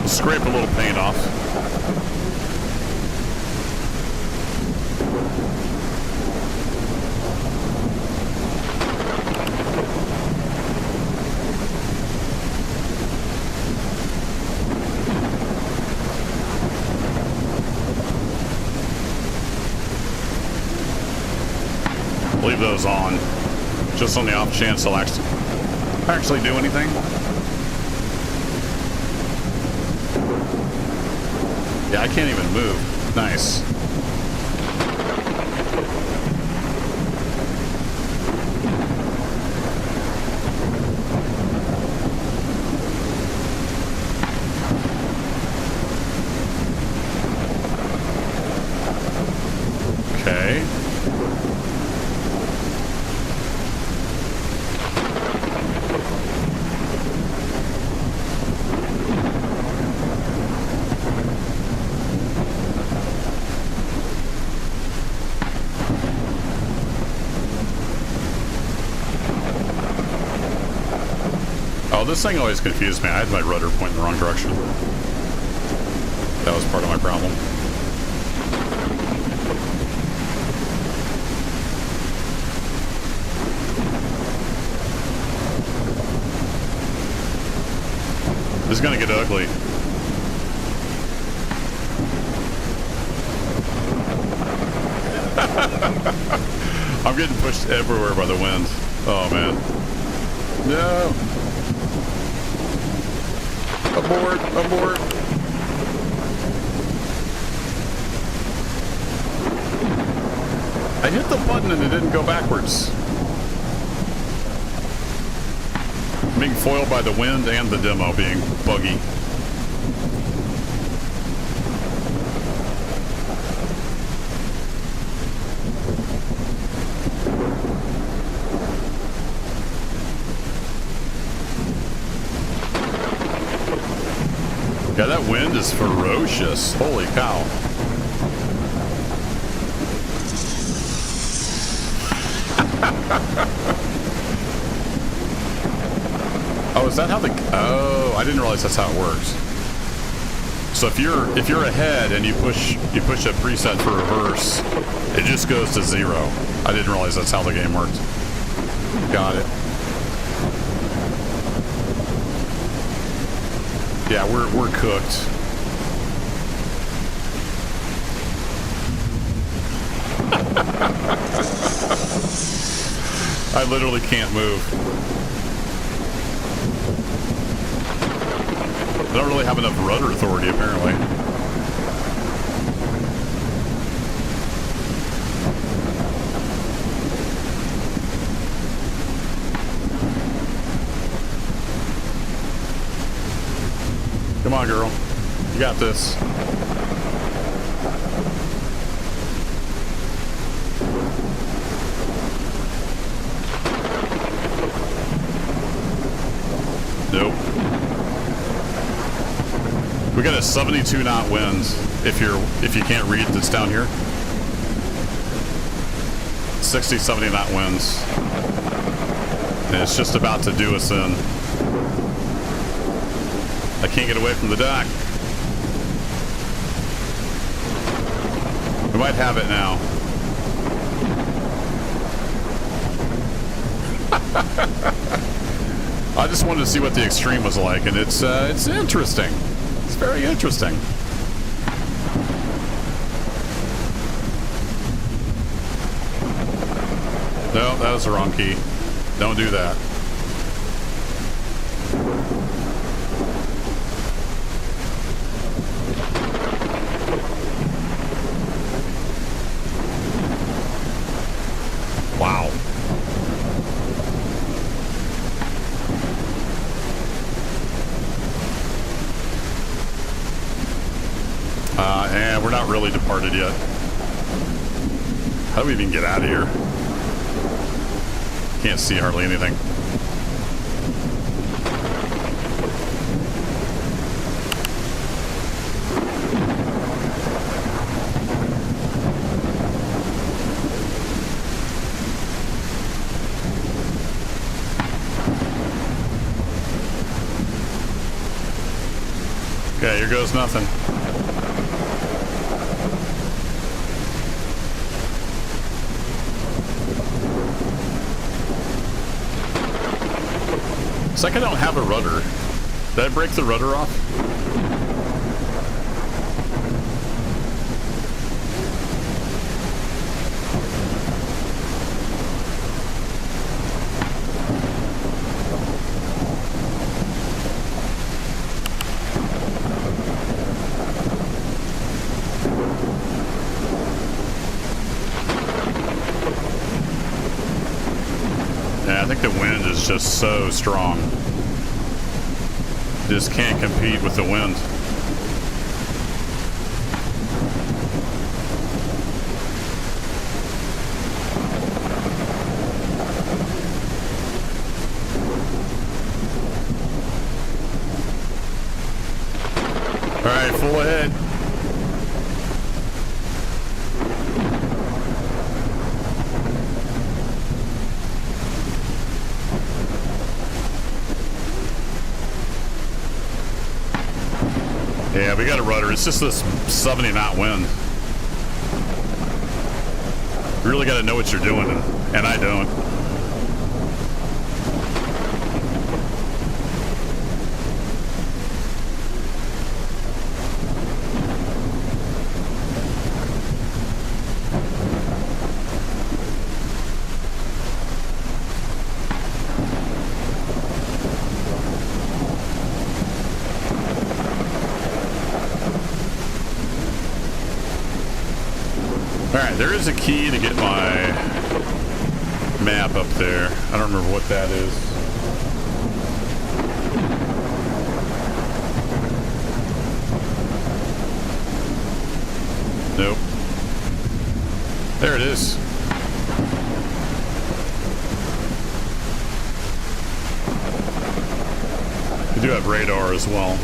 S1: Scrape a little paint off. Leave those on, just on the off chance they'll actually do anything. Yeah, I can't even move. Nice. Okay. this thing always confused me. I had my rudder pointing the wrong direction. That was part of my problem. This is gonna get ugly. I'm getting pushed everywhere by the wind. Oh man. No. Abort, abort. I hit the button and it didn't go backwards. Being foiled by the wind and the demo being buggy. Yeah, that wind is ferocious. Holy cow. Oh, is that how the... Oh, I didn't realize that's how it works. So if you're ahead and you push a preset for reverse, it just goes to 0. I didn't realize that's how the game worked. Got it. Yeah, we're cooked. I literally can't move. I don't really have enough rudder authority, apparently. Come on, girl. You got this. Nope. We got a 72 knot wind if you can't read this down here. 60, 70 knot winds. And it's just about to do us in. I can't get away from the dock. We might have it now. I just wanted to see what the extreme was like, and it's interesting. It's very interesting. No, that was the wrong key. Don't do that. Wow. And we're not really departed yet. How do we even get out of here? Can't see hardly anything. Okay, here goes nothing. It's like I don't have a rudder. Did I break the rudder off? Yeah, I think the wind is just so strong. Just can't compete with the wind. All right, full ahead. better. It's just this 70 knot wind. You really got to know what you're doing, and I don't. There is a key to get my map up there. I don't remember what that is. Nope. There it is. We do have radar as well.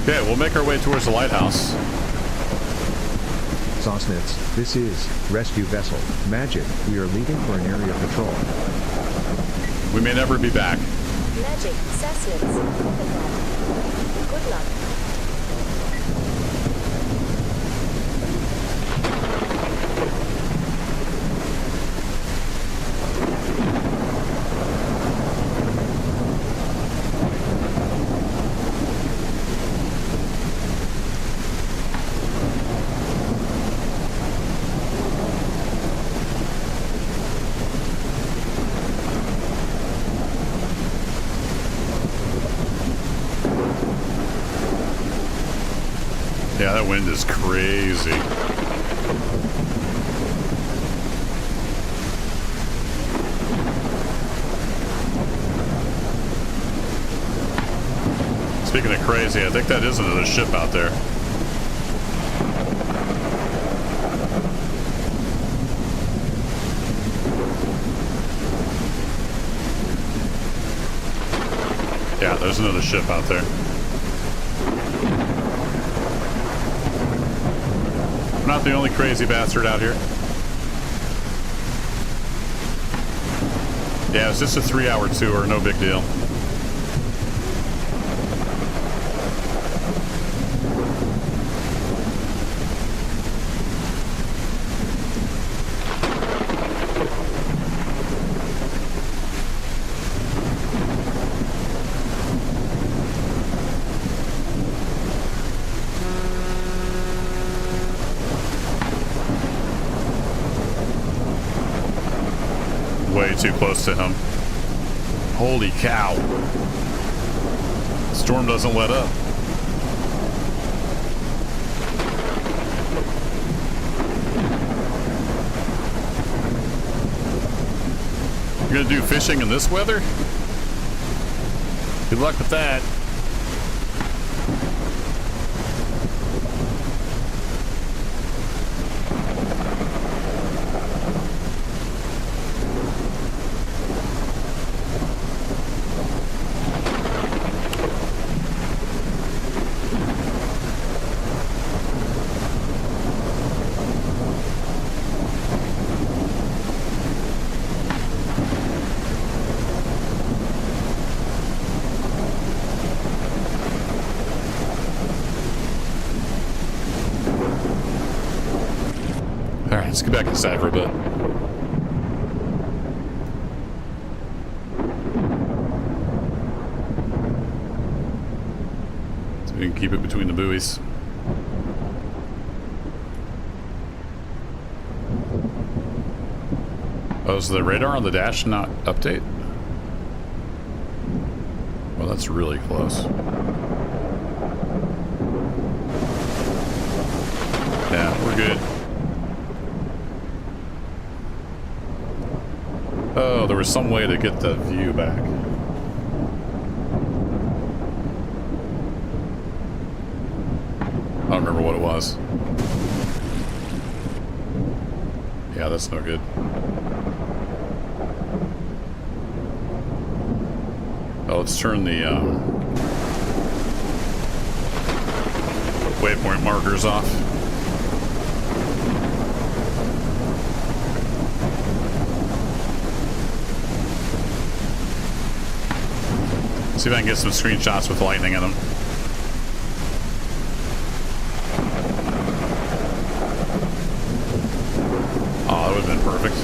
S1: Okay, we'll make our way towards the lighthouse.
S2: Sausnitz, this is rescue vessel Magic. We are leaving for an area patrol.
S1: We may never be back.
S3: Magic, Sassnitz, copy that. Good luck.
S1: Yeah, that wind is crazy. Speaking of crazy, I think that is another ship out there. Yeah, there's another ship out there. I'm not the only crazy bastard out here. Yeah, it's just a 3-hour tour, no big deal. Way too close to him. Holy cow. Storm doesn't let up. You're gonna do fishing in this weather? Good luck with that. Alright, let's get back inside for a bit. So we can keep it between the buoys. Oh, is the radar on the dash not update? Well, that's really close. Yeah, we're good. Oh, there was some way to get the view back. I don't remember what it was. Yeah, that's no good. Oh, let's turn the waypoint markers off. See if I can get some screenshots with lightning in them. Oh, that would have been perfect.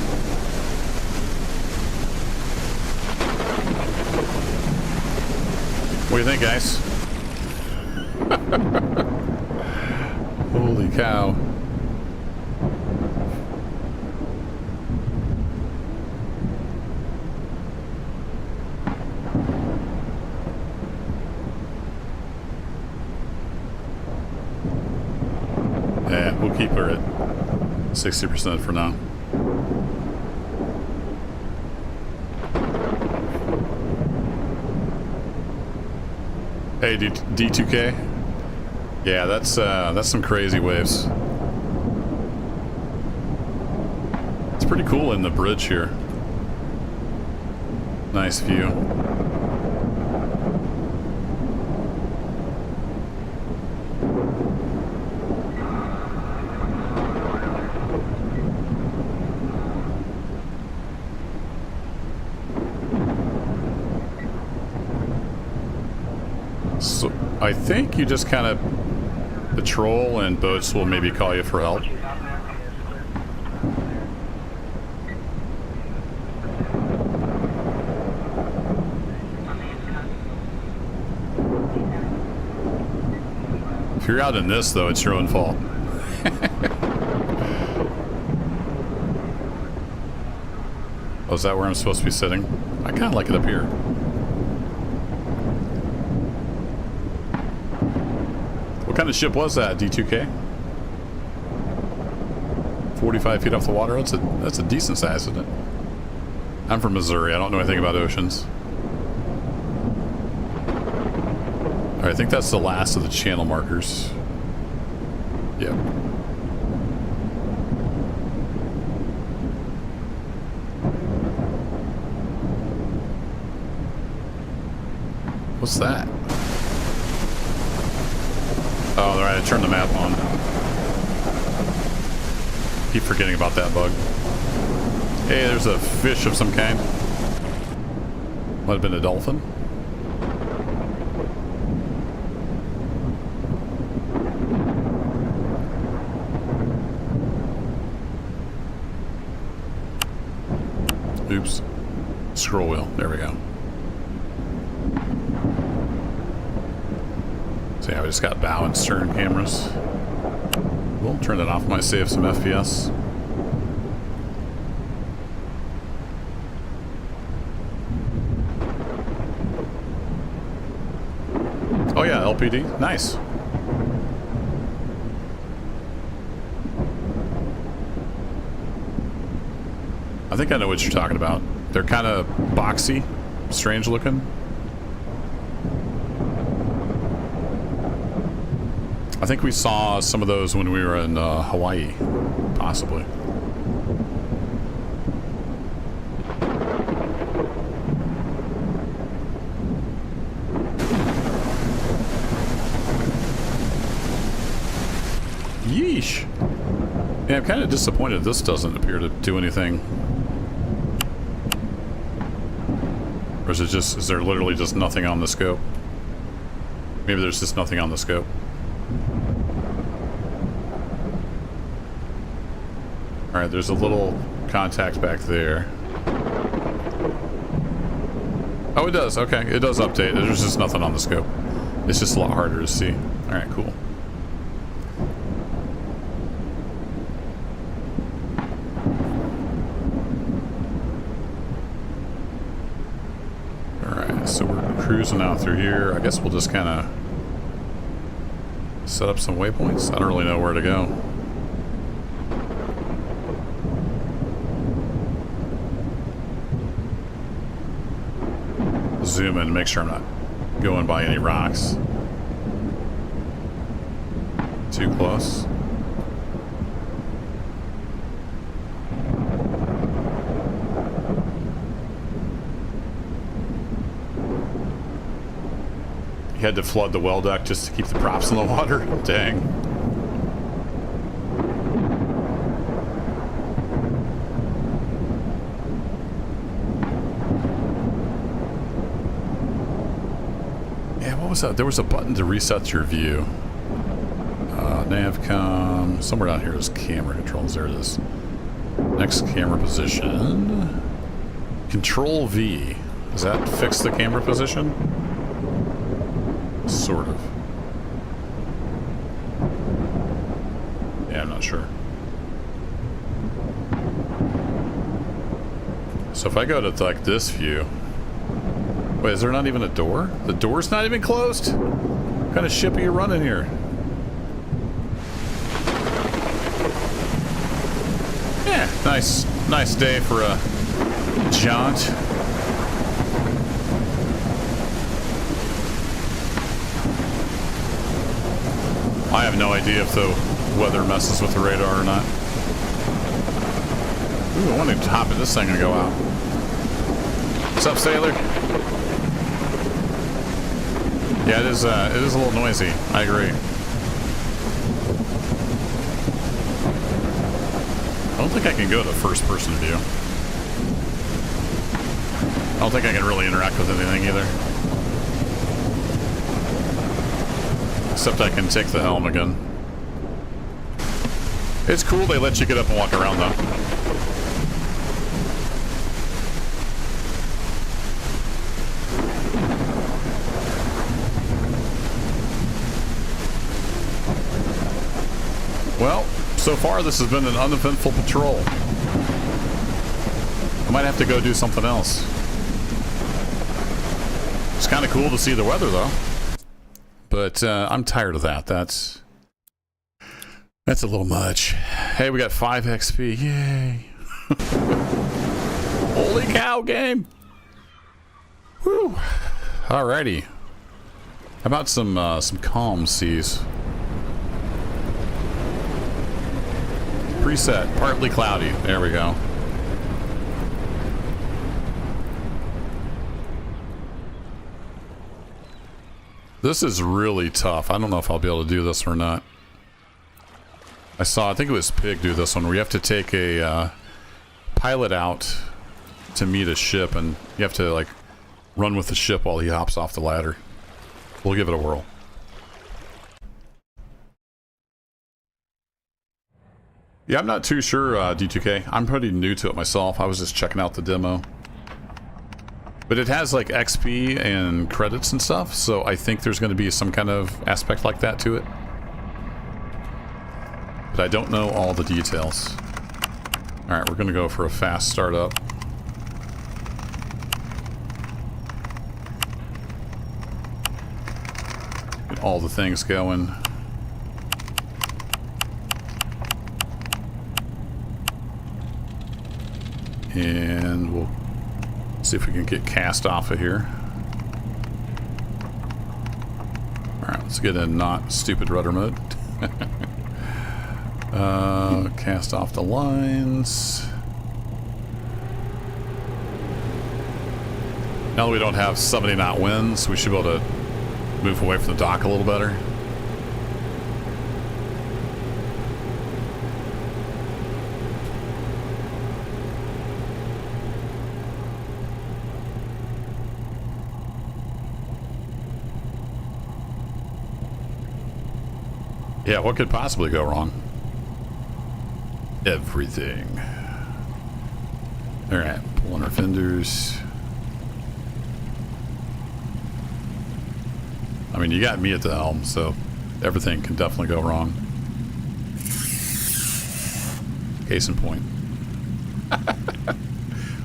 S1: What do you think, guys? Holy cow. Yeah, we'll keep her at 60% for now. Hey, D2K? Yeah, that's some crazy waves. It's pretty cool in the bridge here. Nice view. So I think you just kind of patrol and boats will maybe call you for help. If you're out in this, though, it's your own fault. Oh, is that where I'm supposed to be sitting? I kind of like it up here. What kind of ship was that, D2K? 45 feet off the water? That's a decent size, isn't it? I'm from Missouri. I don't know anything about oceans. All right, I think that's the last of the channel markers. Yep. What's that? Oh, all right, I turned the map on. Keep forgetting about that bug. Hey, there's a fish of some kind. Might have been a dolphin. Oops. Scroll wheel. There we go. So yeah, we just got bow and stern cameras. We'll turn that off. Might save some FPS. Oh yeah, LPD. Nice. I think I know what you're talking about. They're kind of boxy, strange looking. I think we saw some of those when we were in Hawaii, possibly. Yeesh. Yeah, I'm kind of disappointed this doesn't appear to do anything. Or is there literally just nothing on the scope? Maybe there's just nothing on the scope. Alright, there's a little contact back there. Oh, it does. Okay, it does update. There's just nothing on the scope. It's just a lot harder to see. Alright, cool. Alright, so we're cruising out through here. I guess we'll just kind of set up some waypoints. I don't really know where to go. zoom in and make sure I'm not going by any rocks. Too close. You had to flood the well deck just to keep the props in the water? Dang. Yeah, what was that? There was a button to reset your view. Navcom. Somewhere down here is camera controls. There it is. Next camera position. Control V. Does that fix the camera position? Sort of. Yeah, I'm not sure. So if I go to like this view. Wait, is there not even a door? The door's not even closed? What kind of ship are you running here? Yeah, nice day for a jaunt. I have no idea if the weather messes with the radar or not. Ooh, I want to hop in this thing and go out. What's up, sailor? Yeah, it is a little noisy. I agree. I don't think I can go to first person view. I don't think I can really interact with anything either. Except I can take the helm again. It's cool they let you get up and walk around though. Well, so far this has been an uneventful patrol. I might have to go do something else. It's kind of cool to see the weather though. But I'm tired of that. That's a little much. Hey, we got 5 XP. Yay. Holy cow, game. Whew. Alrighty. How about some calm seas? Preset, partly cloudy. There we go. This is really tough. I don't know if I'll be able to do this or not. I think it was Pig do this one, where you have to take a pilot out to meet a ship, and you have to like run with the ship while he hops off the ladder. We'll give it a whirl. Yeah, I'm not too sure, D2K. I'm pretty new to it myself. I was just checking out the demo. But it has like XP and credits and stuff, so I think there's going to be some kind of aspect like that to it. But I don't know all the details. Alright, we're going to go for a fast startup. Get all the things going. And we'll see if we can get cast off of here. Alright, let's get in not stupid rudder mode. Cast off the lines. Now that we don't have 70 knot winds, we should be able to move away from the dock a little better. Yeah, what could possibly go wrong? Everything. Alright, pulling our fenders. I mean, you got me at the helm, so everything can definitely go wrong. Case in point.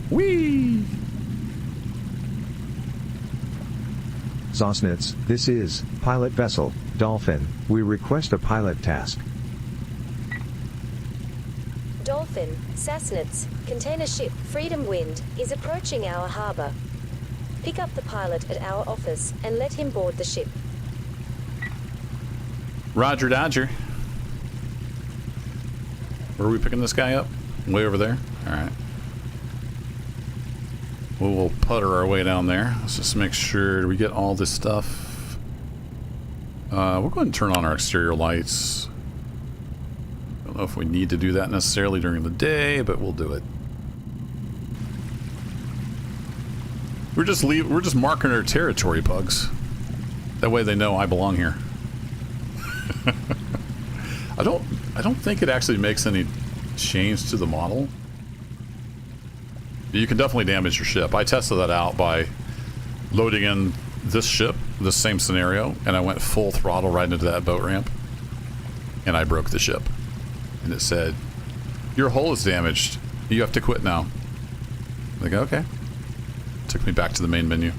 S1: Whee!
S2: Zosnitz, this is pilot vessel Dolphin. We request a pilot task.
S3: Dolphin, Sassnitz, container ship Freedom Wind is approaching our harbor. Pick up the pilot at our office and let him board the ship.
S1: Roger, Dodger. Where are we picking this guy up? Way over there? Alright. We'll putter our way down there. Let's just make sure we get all this stuff. We'll go ahead and turn on our exterior lights. Don't know if we need to do that necessarily during the day, but we'll do it. We're just marking our territory, pugs. That way they know I belong here. I don't think it actually makes any change to the model. You can definitely damage your ship. I tested that out by loading in this ship, this same scenario, and I went full throttle right into that boat ramp, and I broke the ship. And it said, your hull is damaged. You have to quit now. I go, okay. Took me back to the main menu.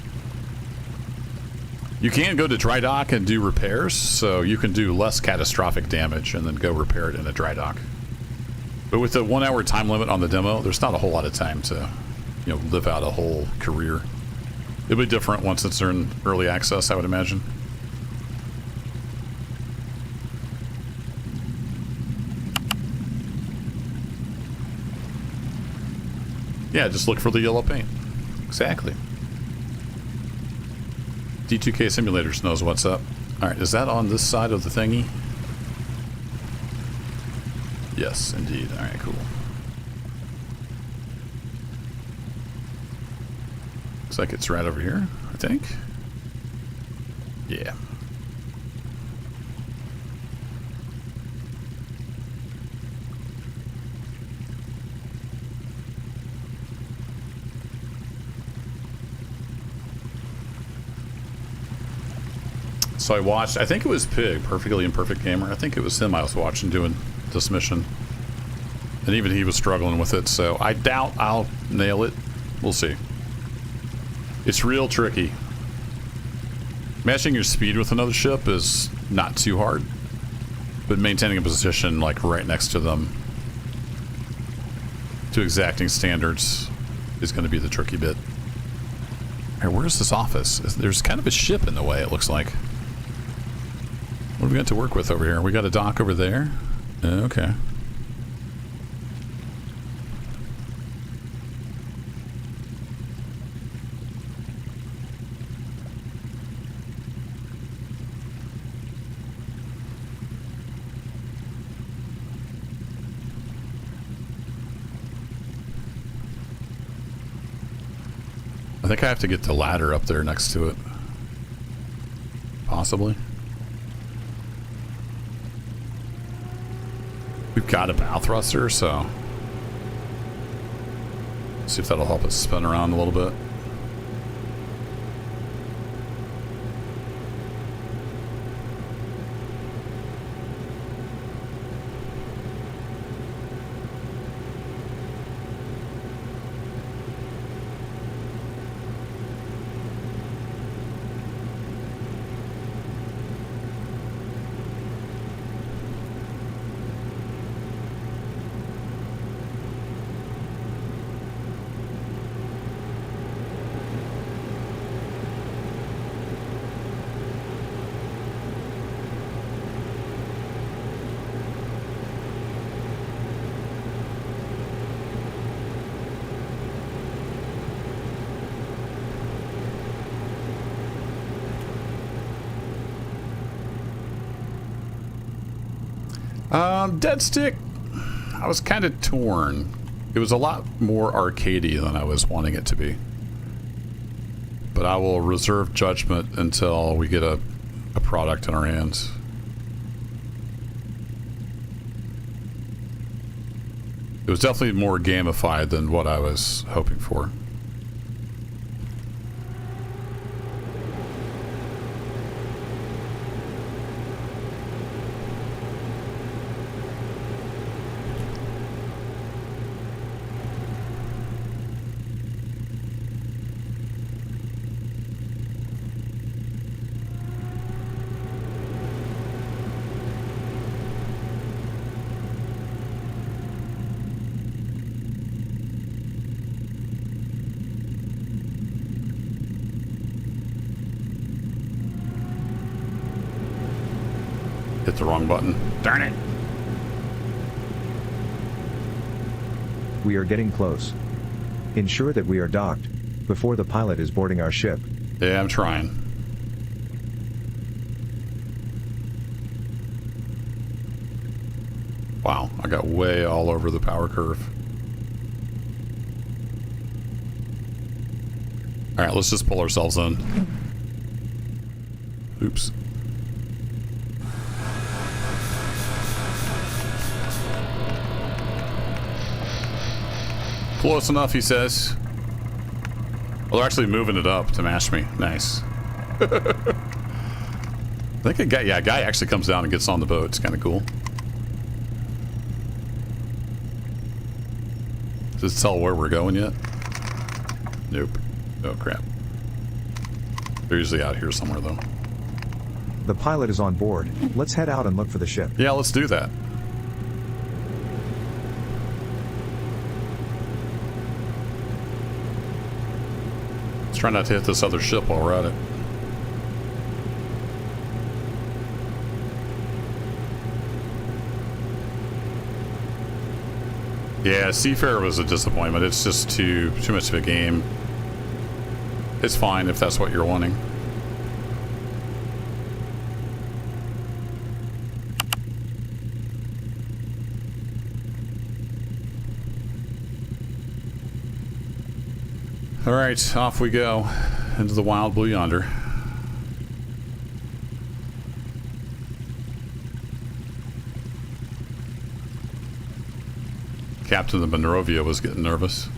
S1: You can go to dry dock and do repairs, so you can do less catastrophic damage and then go repair it in a dry dock. But with the 1 hour time limit on the demo, there's not a whole lot of time to, you know, live out a whole career. It'll be different once it's in early access, I would imagine. Yeah, just look for the yellow paint. Exactly. D2K Simulators knows what's up. Alright, is that on this side of the thingy? Yes, indeed. Alright, cool. Looks like it's right over here, I think. Yeah. So I watched, I think it was Pig, Perfectly Imperfect Gamer. I think it was him I was watching doing this mission. And even he was struggling with it, so I doubt I'll nail it. We'll see. It's real tricky. Matching your speed with another ship is not too hard. But maintaining a position like right next to them to exacting standards is going to be the tricky bit. Alright, where's this office? There's kind of a ship in the way, it looks like. What do we got to work with over here? We got a dock over there. Okay. I think I have to get the ladder up there next to it. Possibly. We've got a bow thruster, so see if that'll help us spin around a little bit. Dead Stick, I was kind of torn. It was a lot more arcadey than I was wanting it to be. But I will reserve judgment until we get a product in our hands. It was definitely more gamified than what I was hoping for. hit the wrong button. Darn it.
S2: We are getting close. Ensure that we are docked before the pilot is boarding our ship.
S1: Yeah, I'm trying. Wow, I got way all over the power curve. Alright, let's just pull ourselves in. Oops. Close enough, he says. Well, they're actually moving it up to match me. Nice. I think a guy actually comes down and gets on the boat. It's kind of cool. Does it tell where we're going yet? Nope. Oh, crap. They're usually out here somewhere, though.
S2: The pilot is on board. Let's head out and look for the ship.
S1: Yeah, let's do that. Let's try not to hit this other ship while we're at it. Yeah, Seafarer was a disappointment. It's just too much of a game. It's fine if that's what you're wanting. All right, off we go into the wild blue yonder. Captain of the Monrovia was getting nervous.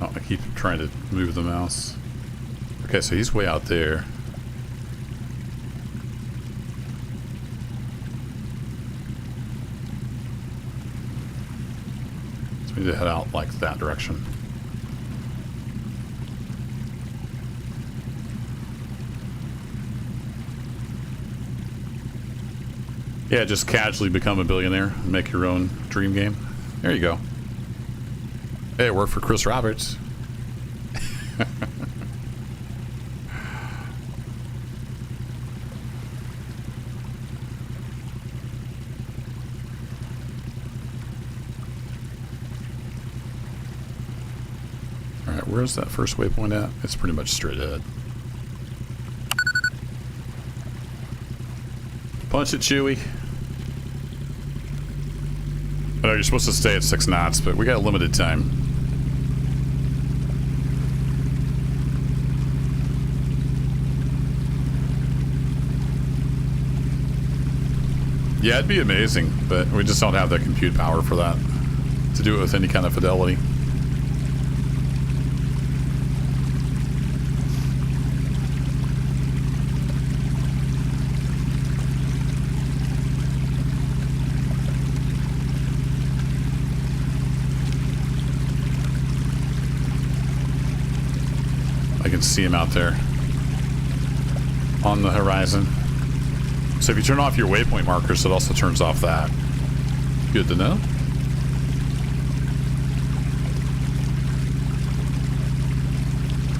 S1: Oh, I keep trying to move the mouse. Okay, so he's way out there. So we need to head out like that direction. Yeah, just casually become a billionaire and make your own dream game. There you go. Hey, it worked for Chris Roberts. Alright, where's that first waypoint at? It's pretty much straight ahead. Punch it, Chewie. I know you're supposed to stay at 6 knots, but we got limited time. Yeah, it'd be amazing, but we just don't have the compute power for that to do it with any kind of fidelity. I can see him out there on the horizon. So if you turn off your waypoint markers, it also turns off that. Good to know.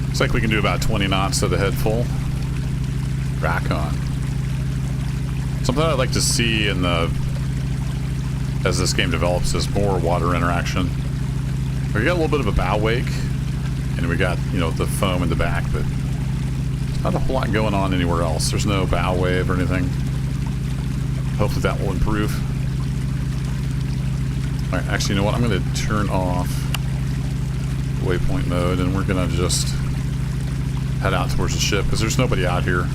S1: Looks like we can do about 20 knots to the head full. Rack on. Something I'd like to see in the as this game develops is more water interaction. We got a little bit of a bow wake, and we got, you know, the foam in the back, but not a whole lot going on anywhere else. There's no bow wave or anything. Hopefully that will improve. All right, actually, you know what? I'm going to turn off waypoint mode, and we're going to just head out towards the ship, because there's nobody out here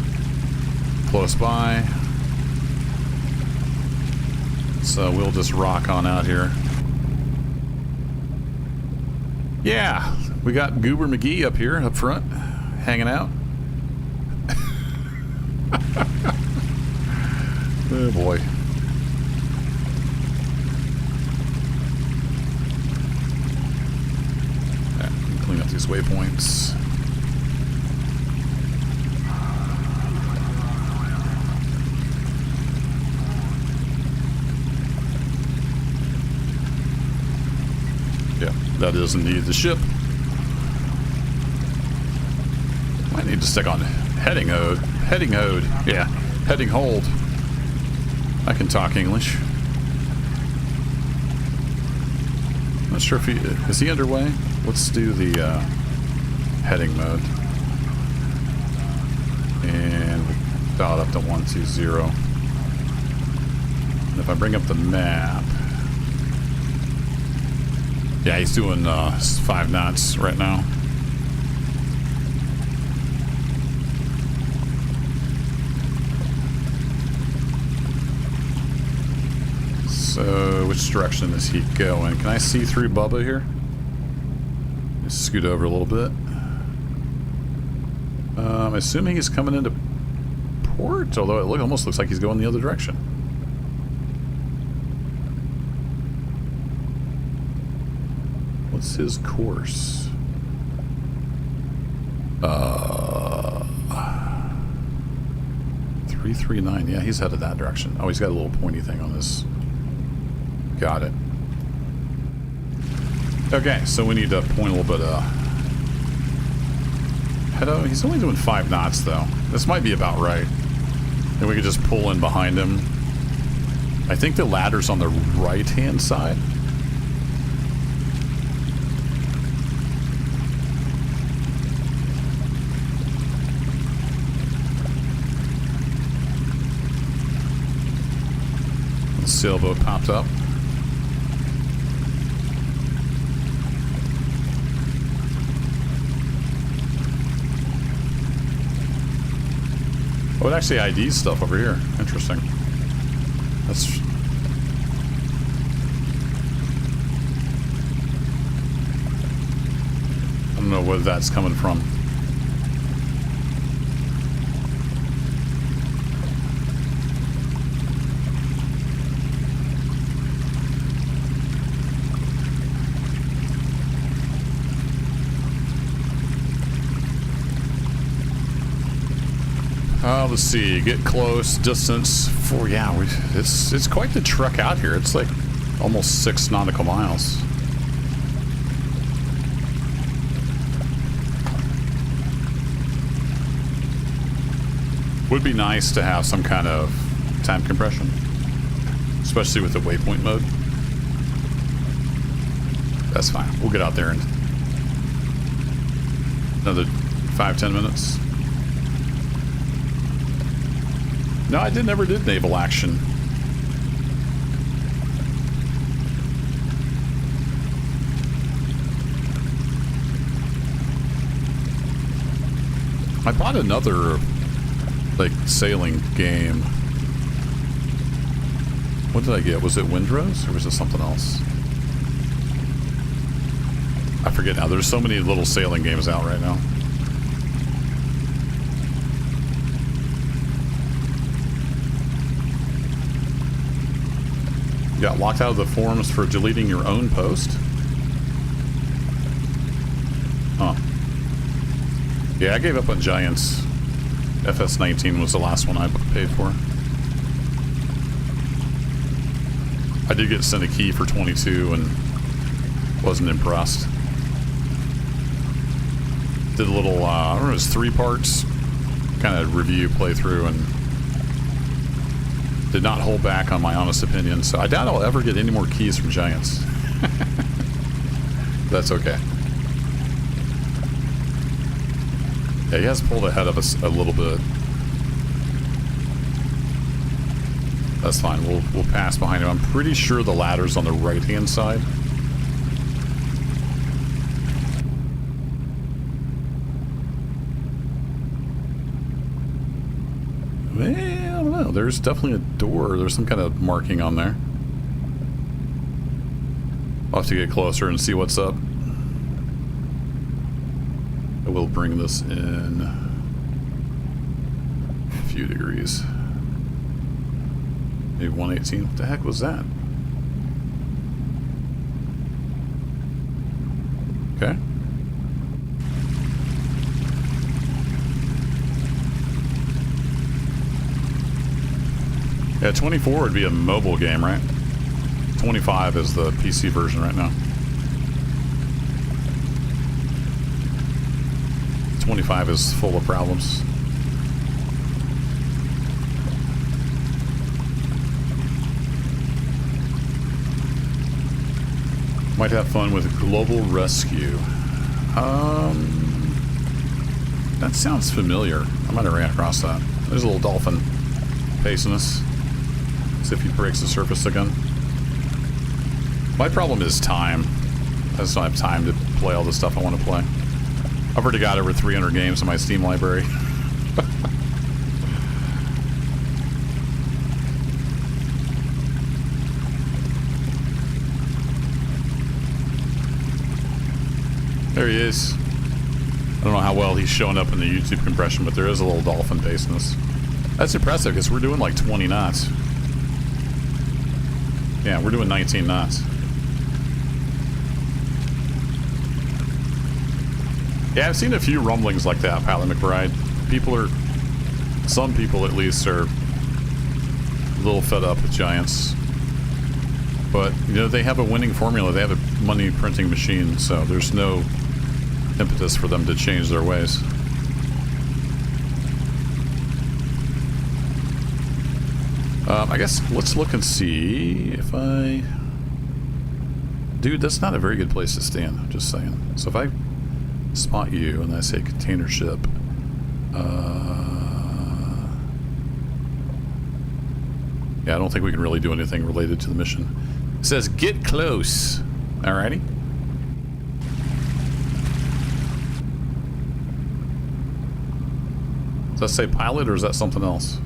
S1: close by. So we'll just rock on out here. Yeah, we got Goober McGee up here, up front, hanging out. Oh boy. Yeah, clean up these waypoints. That is indeed the ship. Might need to stick on heading hold. Heading hold. Yeah, heading hold. I can talk English. Not sure if is he underway? Let's do the heading mode. And we dial it up to 120. And if I bring up the map, yeah, he's doing 5 knots right now. So, which direction is he going? Can I see through Bubba here? Just scoot over a little bit. I'm assuming he's coming into port, although it almost looks like he's going the other direction. What's his course? 339. Yeah, he's headed that direction. Oh, he's got a little pointy thing on this. Got it. Okay, so we need to point a little bit head. He's only doing 5 knots though. This might be about right. Then we could just pull in behind him. I think the ladder's on the right hand side. The sailboat popped up. Oh, it actually IDs stuff over here. Interesting. That's... I don't know where that's coming from. Let's see, get close, distance, yeah, it's quite the trek out here. It's like almost 6 nautical miles. Would be nice to have some kind of time compression, especially with the waypoint mode. That's fine. We'll get out there in another 5-10 minutes. No, I never did naval action. I bought another, like, sailing game. What did I get? Was it Windrose, or was it something else? I forget now. There's so many little sailing games out right now. Got locked out of the forums for deleting your own post? Huh. Yeah, I gave up on Giants. FS19 was the last one I paid for. I did get sent a key for 22 and wasn't impressed. Did a little, I don't know, it was 3 parts kind of review playthrough and did not hold back on my honest opinion, so I doubt I'll ever get any more keys from Giants. That's okay. Yeah, he has pulled ahead of us a little bit. That's fine. We'll pass behind him. I'm pretty sure the ladder's on the right-hand side. Well, I don't know. There's definitely a door. There's some kind of marking on there. I'll have to get closer and see what's up. I will bring this in a few degrees. Maybe 118. What the heck was that? Okay. Yeah, 24 would be a mobile game, right? 25 is the PC version right now. 25 is full of problems. Might have fun with global rescue. That sounds familiar. I might have ran across that. There's a little dolphin pacing us. See if he breaks the surface again. My problem is time. I just don't have time to play all the stuff I want to play. I've already got over 300 games in my Steam library. There he is. I don't know how well he's showing up in the YouTube compression, but there is a little dolphin pacing us. That's impressive because we're doing like 20 knots. Yeah, we're doing 19 knots. Yeah, I've seen a few rumblings like that, Pilot McBride. Some people at least are a little fed up with Giants. But, you know, they have a winning formula. They have a money printing machine, so there's no impetus for them to change their ways. I guess let's look and see if I... Dude, that's not a very good place to stand, I'm just saying. So if I spot you and I say container ship, yeah, I don't think we can really do anything related to the mission. It says get close. Alrighty. Does that say pilot or is that something else?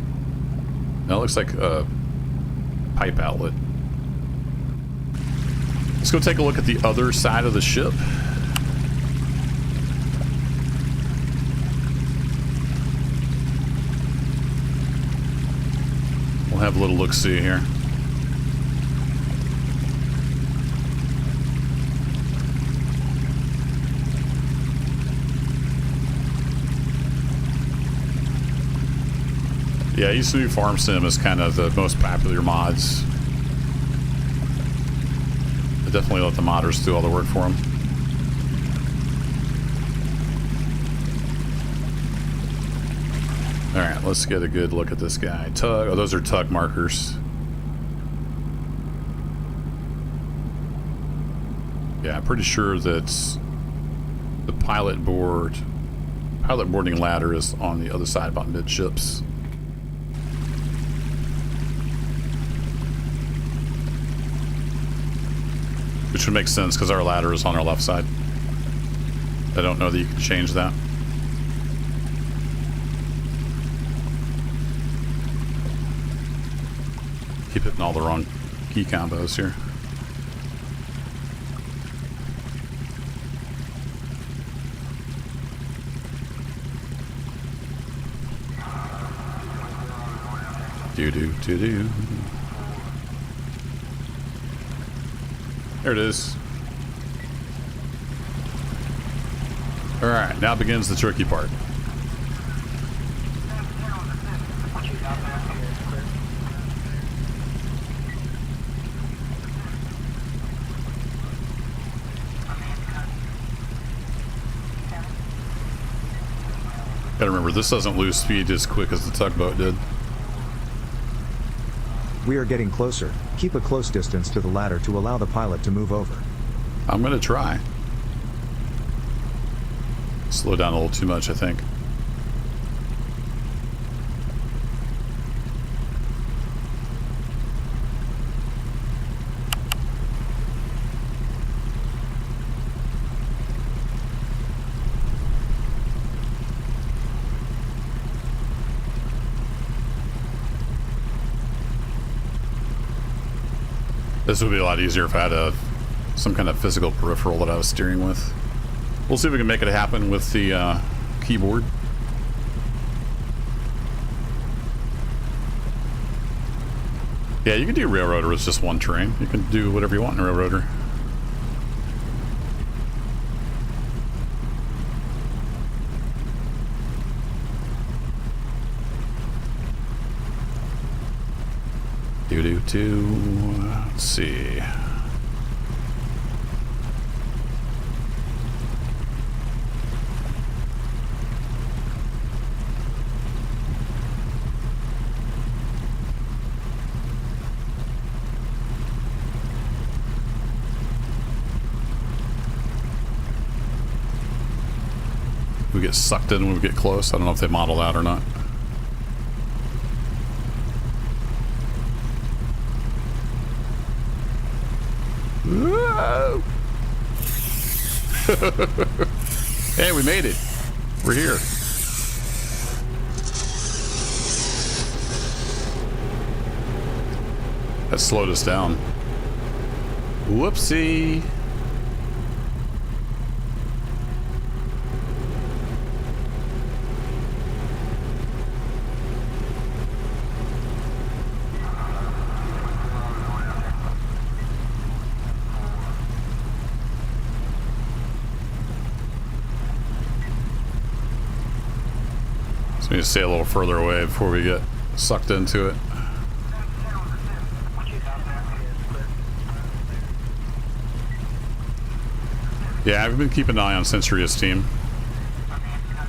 S1: That looks like a pipe outlet. Let's go take a look at the other side of the ship. We'll have a little look-see here. Yeah, used to be Farm Sim is kind of the most popular mods. I definitely let the modders do all the work for them. Alright, let's get a good look at this guy. Tug, oh, those are tug markers. Yeah, I'm pretty sure that the pilot boarding ladder is on the other side about midships. Which would make sense because our ladder is on our left side. I don't know that you can change that. Keep hitting all the wrong key combos here. Do-do-do-do. There it is. Alright, now begins the tricky part. Gotta remember, this doesn't lose speed as quick as the tugboat did.
S2: We are getting closer. Keep a close distance to the ladder to allow the pilot to move over.
S1: I'm gonna try. Slow down a little too much, I think. This would be a lot easier if I had some kind of physical peripheral that I was steering with. We'll see if we can make it happen with the keyboard. Yeah, you can do Railroader with just one train. You can do whatever you want in Railroader. Let's see. We get sucked in when we get close. I don't know if they model that or not. Whoa! Hey, we made it. We're here. That slowed us down. Whoopsie. So we need to stay a little further away before we get sucked into it. Yeah, I've been keeping an eye on Centuria's team.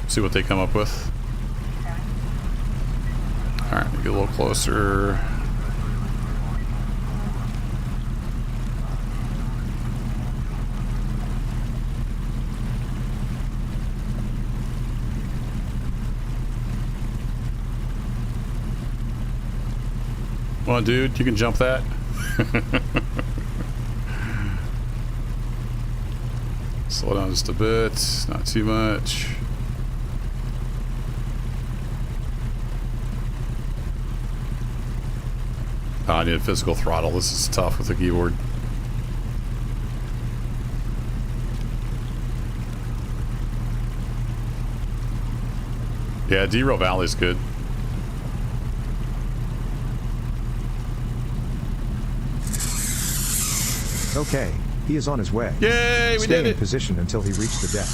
S1: See what they come up with. Alright, get a little closer. Come on, dude, you can jump that. Slow down just a bit, not too much. Oh, I need a physical throttle. This is tough with the keyboard. Yeah, D-Row Valley's good.
S2: Okay, he is on his way.
S1: Yay, we
S2: Stay
S1: did
S2: in
S1: it!
S2: position until he reached the deck.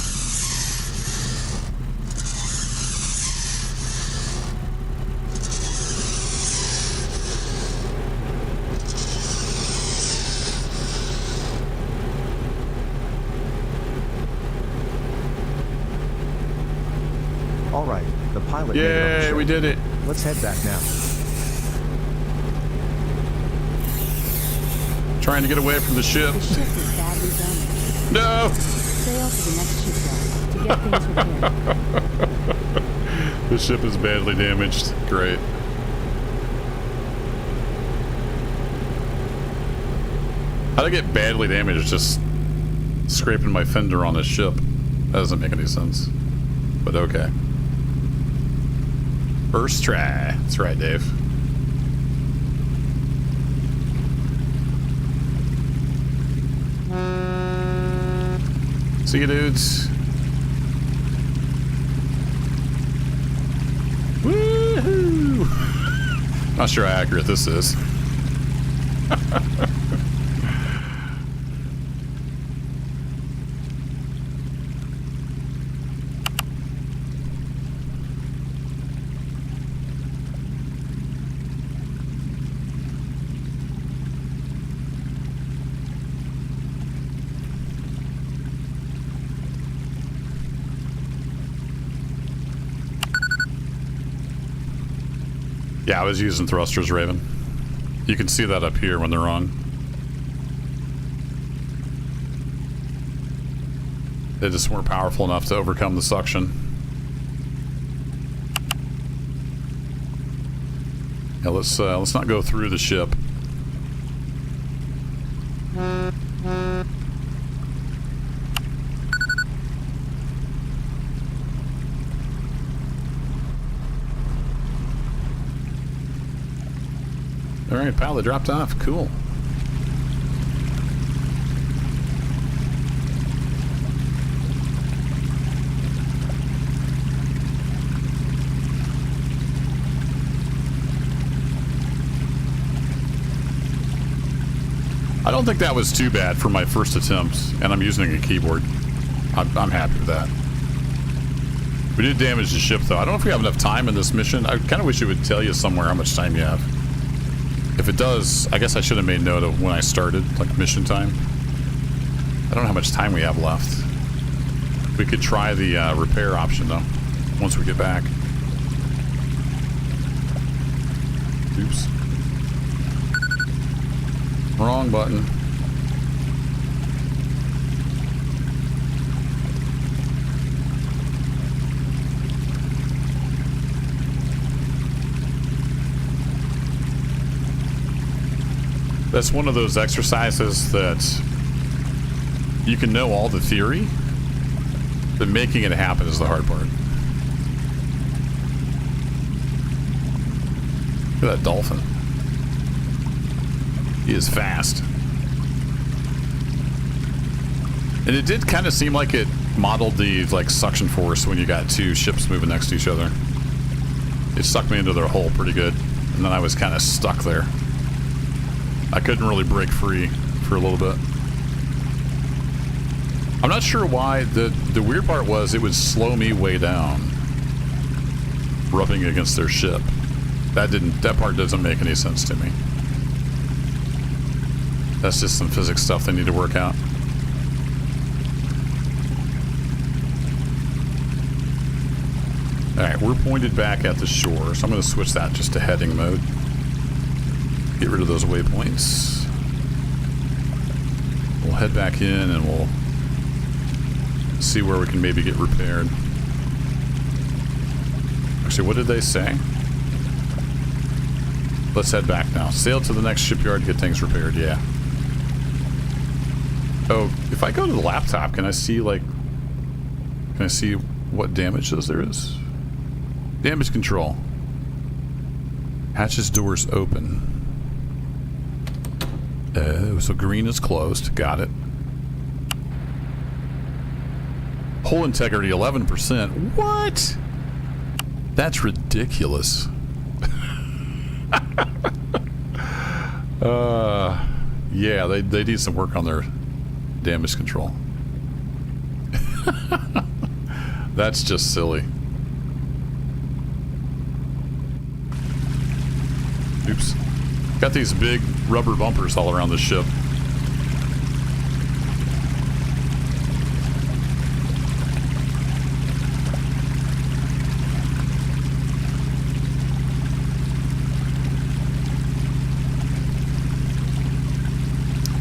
S2: All right, the pilot made it on the
S1: Yay,
S2: ship.
S1: we did it!
S2: Let's head back now.
S1: Trying to get away from the ship.
S5: The ship is badly damaged.
S1: No!
S5: Sail to the next shipyard to get things repaired.
S1: The ship is badly damaged. Great. How'd I get badly damaged just scraping my fender on the ship? That doesn't make any sense. But okay. First try. That's right, Dave. See you, dudes. Woohoo! Not sure how accurate this is. Yeah, I was using thrusters, Raven. You can see that up here when they're on. They just weren't powerful enough to overcome the suction. Yeah, let's not go through the ship. All right, pilot dropped off. Cool. I don't think that was too bad for my first attempt, and I'm using a keyboard. I'm happy with that. We did damage the ship, though. I don't know if we have enough time in this mission. I kind of wish it would tell you somewhere how much time you have. If it does, I guess I should have made note of when I started, like mission time. I don't know how much time we have left. We could try the repair option, though, once we get back. Oops. Wrong button. That's one of those exercises that you can know all the theory, but making it happen is the hard part. Look at that dolphin. He is fast. And it did kind of seem like it modeled the like suction force when you got two ships moving next to each other. It sucked me into their hole pretty good, and then I was kind of stuck there. I couldn't really break free for a little bit. I'm not sure why. The weird part was it would slow me way down, rubbing against their ship. That part doesn't make any sense to me. That's just some physics stuff they need to work out. Alright, we're pointed back at the shore, so I'm going to switch that just to heading mode. Get rid of those waypoints. We'll head back in and we'll see where we can maybe get repaired. Actually, what did they say? Let's head back now. Sail to the next shipyard to get things repaired, yeah. Oh, if I go to the laptop, can I see, like... Can I see what damages there is? Damage control. Hatches doors open. So green is closed. Got it. Hull integrity 11%. What? That's ridiculous. Yeah, they need some work on their damage control. That's just silly. Oops. Got these big rubber bumpers all around the ship.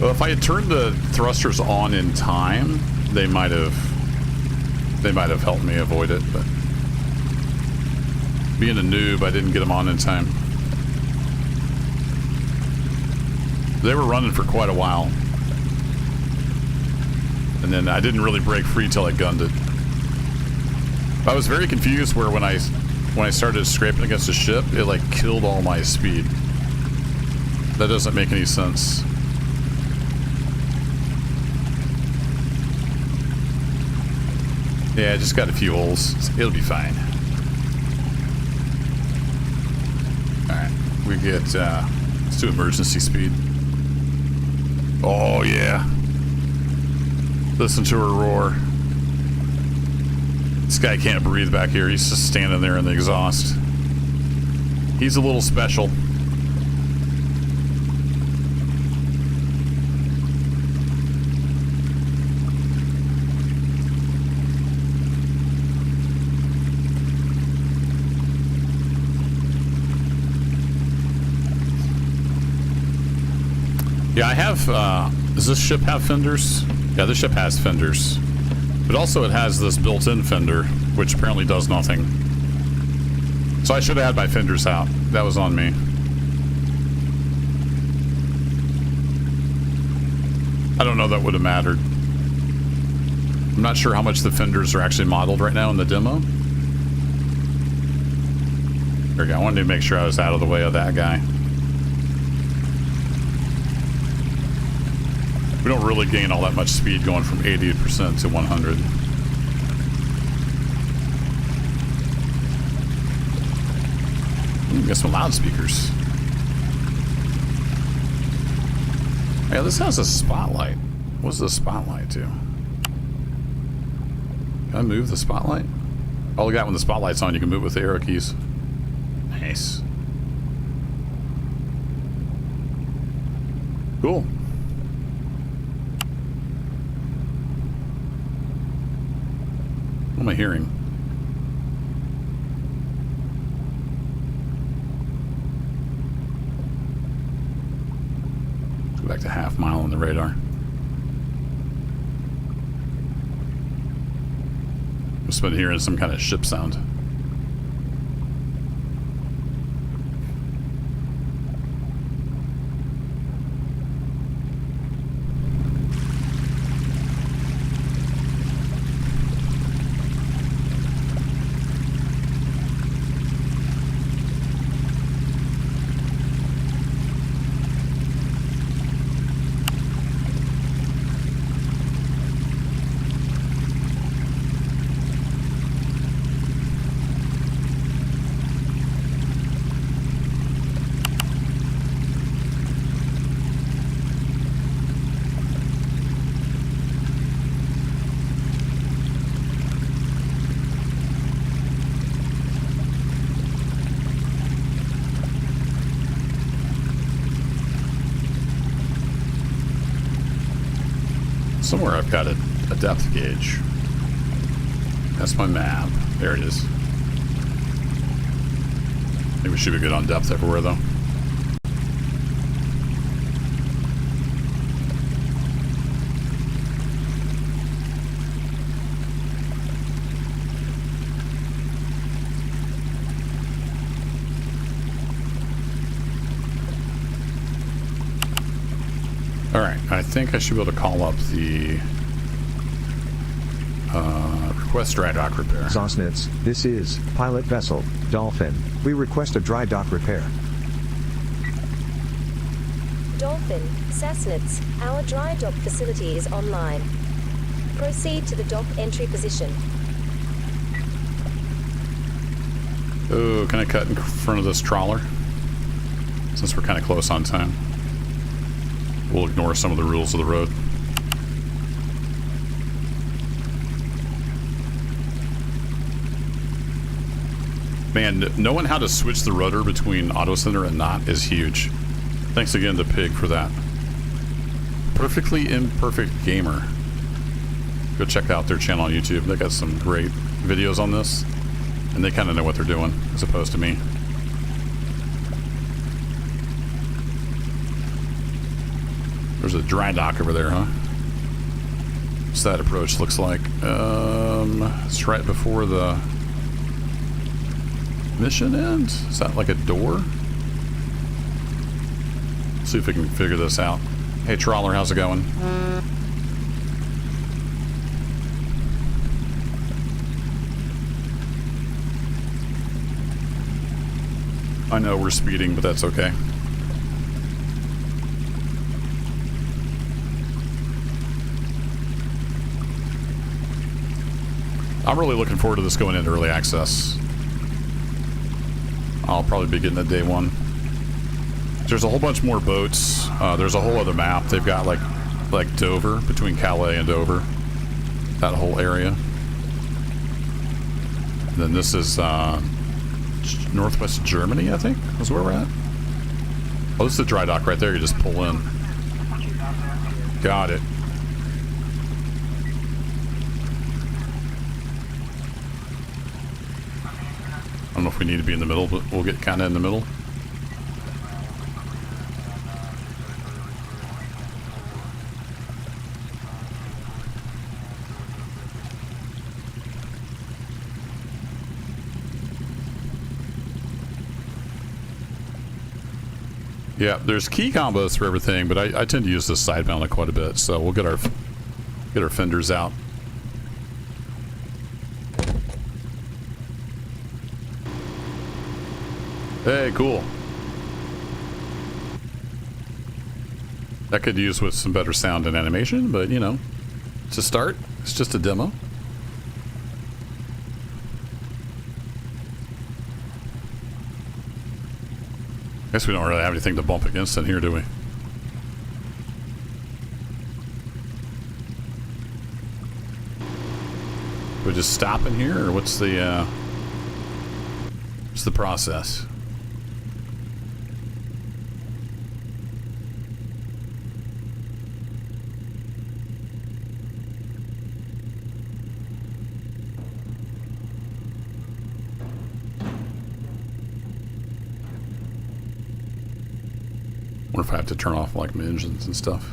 S1: Well, if I had turned the thrusters on in time, they might have helped me avoid it, but being a noob, I didn't get them on in time. They were running for quite a while. And then I didn't really break free till I gunned it. I was very confused where when I started scraping against the ship, it like killed all my speed. That doesn't make any sense. Yeah, I just got a few holes. It'll be fine. Alright, we get, let's do emergency speed. Oh, yeah. Listen to her roar. This guy can't breathe back here. He's just standing there in the exhaust. He's a little special. Yeah, I have, does this ship have fenders? Yeah, this ship has fenders. But also it has this built-in fender, which apparently does nothing. So I should have had my fenders out. That was on me. I don't know that would have mattered. I'm not sure how much the fenders are actually modeled right now in the demo. There we go. I wanted to make sure I was out of the way of that guy. We don't really gain all that much speed going from 80% to 100. Ooh, got some loudspeakers. Yeah, this has a spotlight. What's the spotlight do? Can I move the spotlight? All I got when the spotlight's on, you can move with the arrow keys. Nice. Cool. What am I hearing? Let's go back to half mile on the radar. Must have been hearing some kind of ship sound. Somewhere I've got a depth gauge. That's my map. There it is. I think we should be good on depth everywhere, though. Alright, I think I should be able to call up the request dry dock repair.
S2: Sassnitz, this is pilot vessel Dolphin. We request a dry dock repair.
S3: Dolphin, Sassnitz, our dry dock facility is online. Proceed to the dock entry position.
S1: Oh, can I cut in front of this trawler? Since we're kind of close on time. We'll ignore some of the rules of the road. Man, knowing how to switch the rudder between auto center and not is huge. Thanks again to Pig for that. Perfectly Imperfect Gamer. Go check out their channel on YouTube. They got some great videos on this. And they kind of know what they're doing, as opposed to me. There's a dry dock over there, huh? What's that approach looks like? It's right before the mission ends? Is that like a door? Let's see if we can figure this out. Hey, trawler, how's it going? I know we're speeding, but that's okay. I'm really looking forward to this going into early access. I'll probably be getting it day one. There's a whole bunch more boats. There's a whole other map. They've got like Dover, between Calais and Dover. That whole area. And then this is northwest Germany, I think, is where we're at. Oh, this is the dry dock right there. You just pull in. Got it. I don't know if we need to be in the middle, but we'll get kind of in the middle. Yeah, there's key combos for everything, but I tend to use this side mounted quite a bit, so we'll get our fenders out. Hey, cool. That could use with some better sound and animation, but you know, to start, it's just a demo. Guess we don't really have anything to bump against in here, do we? We just stop in here, or what's the process? Wonder if I have to turn off like my engines and stuff.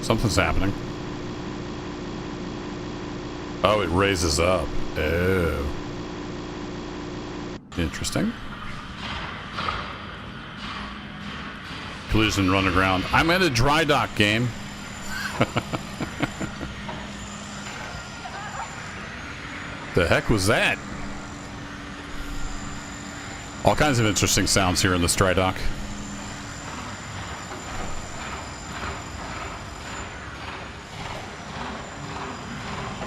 S1: Something's happening. Oh, it raises up. Oh. Interesting. Collision run aground. I'm in a dry dock game. The heck was that? All kinds of interesting sounds here in this dry dock.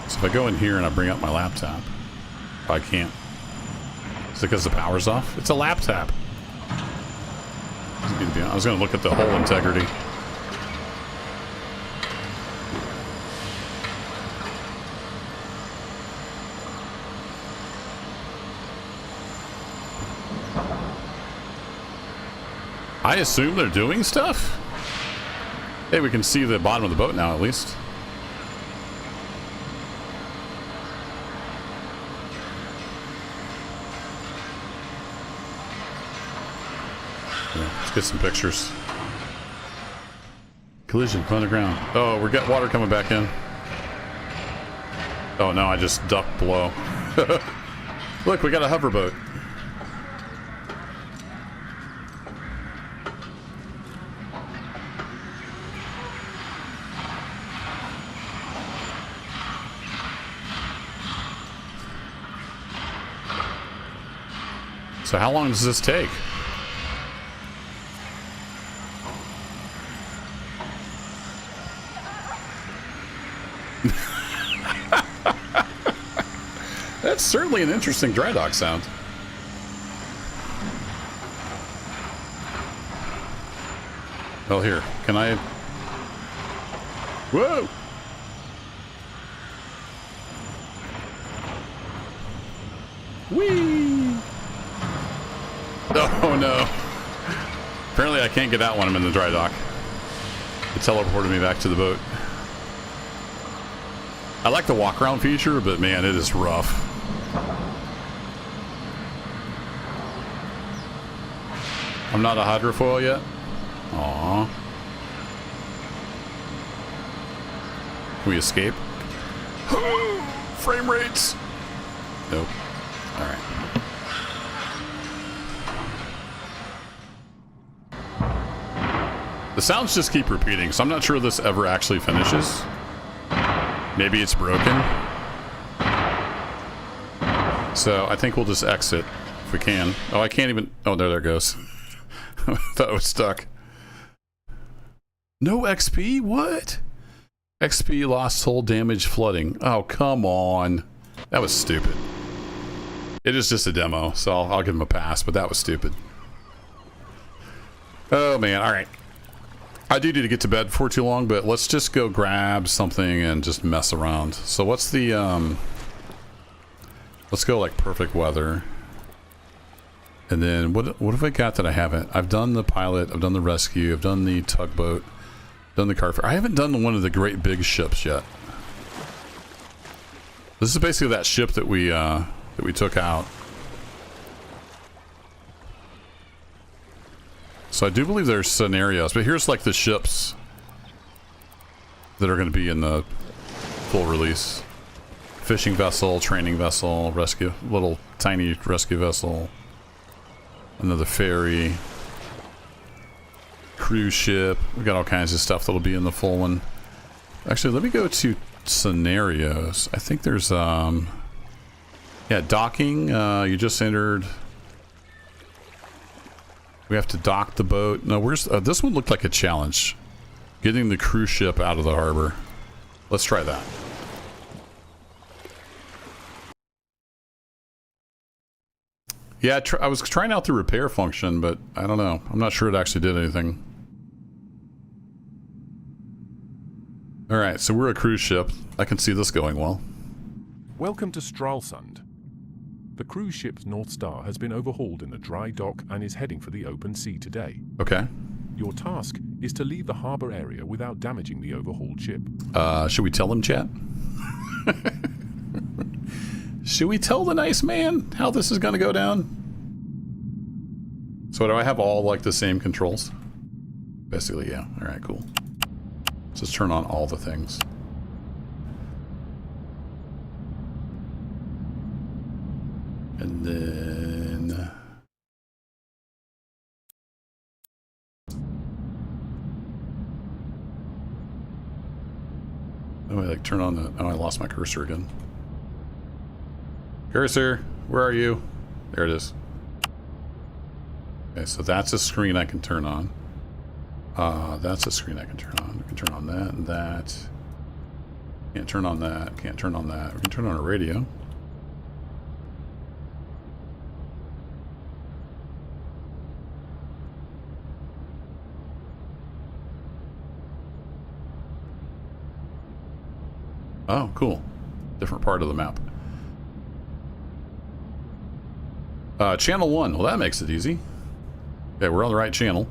S1: So if I go in here and I bring up my laptop, I can't. Is it because the power's off? It's a laptop. I was going to look at the hull integrity. I assume they're doing stuff? Hey, we can see the bottom of the boat now, at least. Yeah, let's get some pictures. Collision on the ground. Oh, we got water coming back in. Oh no, I just ducked below. Look, we got a hoverboat. So how long does this take? That's certainly an interesting dry dock sound. Well, here, can I... Whoa! Whee! Oh no. Apparently I can't get out when I'm in the dry dock. It teleported me back to the boat. I like the walk around feature, but man, it is rough. I'm not a hydrofoil yet? Aww. Can we escape? Frame rates! Nope. Alright. The sounds just keep repeating, so I'm not sure this ever actually finishes. Maybe it's broken. So I think we'll just exit if we can. Oh, I can't even... Oh, there it goes. I thought it was stuck. No XP? What? XP lost, hull damage, flooding. Oh, come on. That was stupid. It is just a demo, so I'll give him a pass, but that was stupid. Oh, man. All right. I do need to get to bed before too long, but let's just go grab something and just mess around. So what's the... Let's go like perfect weather. And then what have I got that I haven't? I've done the pilot, I've done the rescue, I've done the tugboat, done the car. I haven't done one of the great big ships yet. This is basically that ship that we took out. So I do believe there's scenarios, but here's like the ships that are going to be in the full release. Fishing vessel, training vessel, rescue, little tiny rescue vessel. Another ferry, cruise ship. We got all kinds of stuff that'll be in the full one. Actually, let me go to scenarios. I think there's yeah, docking. You just entered. We have to dock the boat. No, where's this one? Looked like a challenge. Getting the cruise ship out of the harbor. Let's try that. Yeah, I was trying out the repair function, but I don't know. I'm not sure it actually did anything. Alright, so we're a cruise ship. I can see this going well.
S6: Welcome to Stralsund. The cruise ship's North Star has been overhauled in the dry dock and is heading for the open sea today.
S1: Okay.
S6: Your task is to leave the harbor area without damaging the overhauled ship.
S1: Should we tell him, chat? Should we tell the nice man how this is going to go down? So do I have all like the same controls? Basically, yeah. All right, cool. Let's just turn on all the things. And then... Oh, I like turn on the... Oh, I lost my cursor again. Cursor, where are you? There it is. Okay, so that's a screen I can turn on. That's a screen I can turn on. I can turn on that and that. Can't turn on that. Can't turn on that. We can turn on a radio. Oh, cool. Different part of the map. Channel 1. Well, that makes it easy. Okay, we're on the right channel.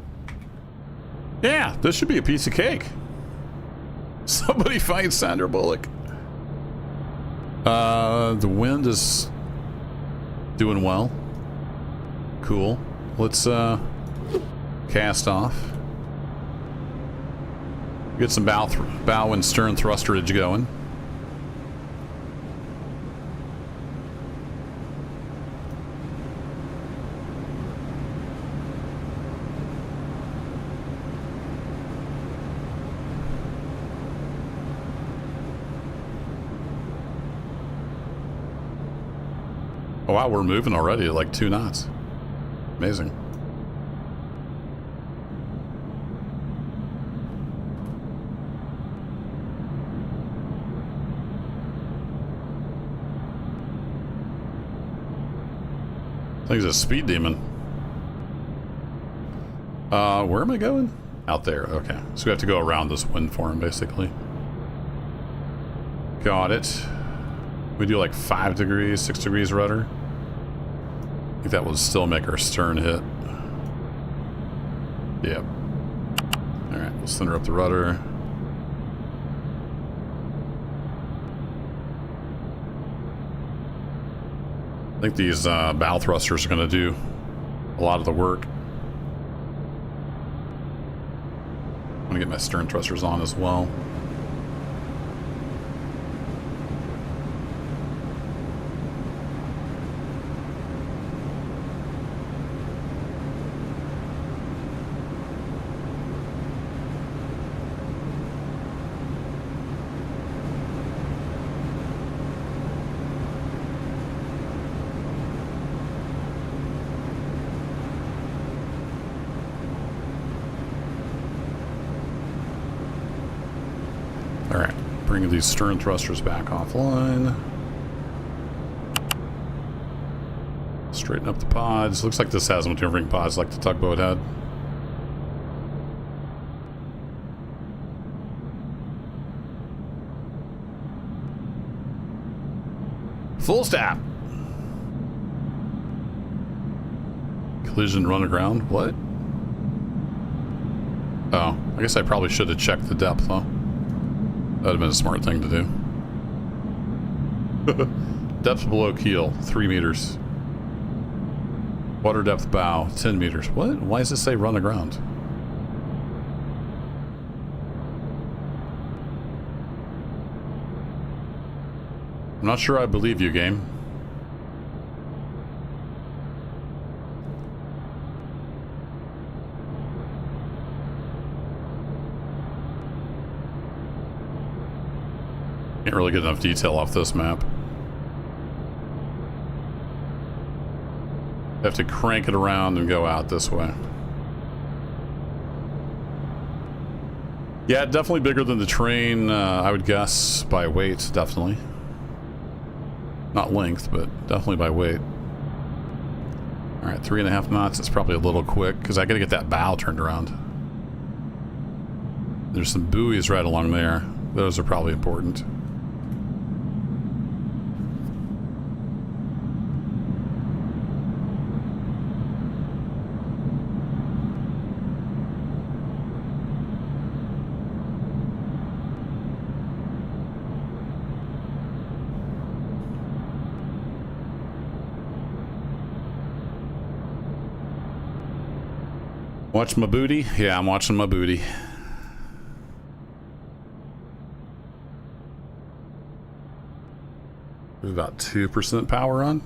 S1: Yeah, this should be a piece of cake. Somebody find Sandra Bullock. The wind is doing well. Cool. Let's cast off. Get some bow and stern thrusterage going. Oh wow, we're moving already at like 2 knots. Amazing. Thing's a speed demon. Where am I going? Out there, okay. So we have to go around this wind form, basically. Got it. We do like 5 degrees, 6 degrees rudder. I think that will still make our stern hit. Yep. Alright, we'll center up the rudder. I think these bow thrusters are going to do a lot of the work. I'm going to get my stern thrusters on as well. Bringing these stern thrusters back offline. Straighten up the pods. Looks like this has maneuvering pods like the tugboat had. Full stop. Collision run aground. What? Oh, I guess I probably should have checked the depth, huh? That would have been a smart thing to do. Depth below keel, 3 meters. Water depth bow, 10 meters. What? Why does it say run aground? I'm not sure I believe you, game. Can't really get enough detail off this map. Have to crank it around and go out this way. Yeah, definitely bigger than the train, I would guess, by weight, definitely. Not length, but definitely by weight. Alright, 3.5 knots. It's probably a little quick, because I gotta get that bow turned around. There's some buoys right along there. Those are probably important. Watch my booty? Yeah, I'm watching my booty. There's about 2% power on.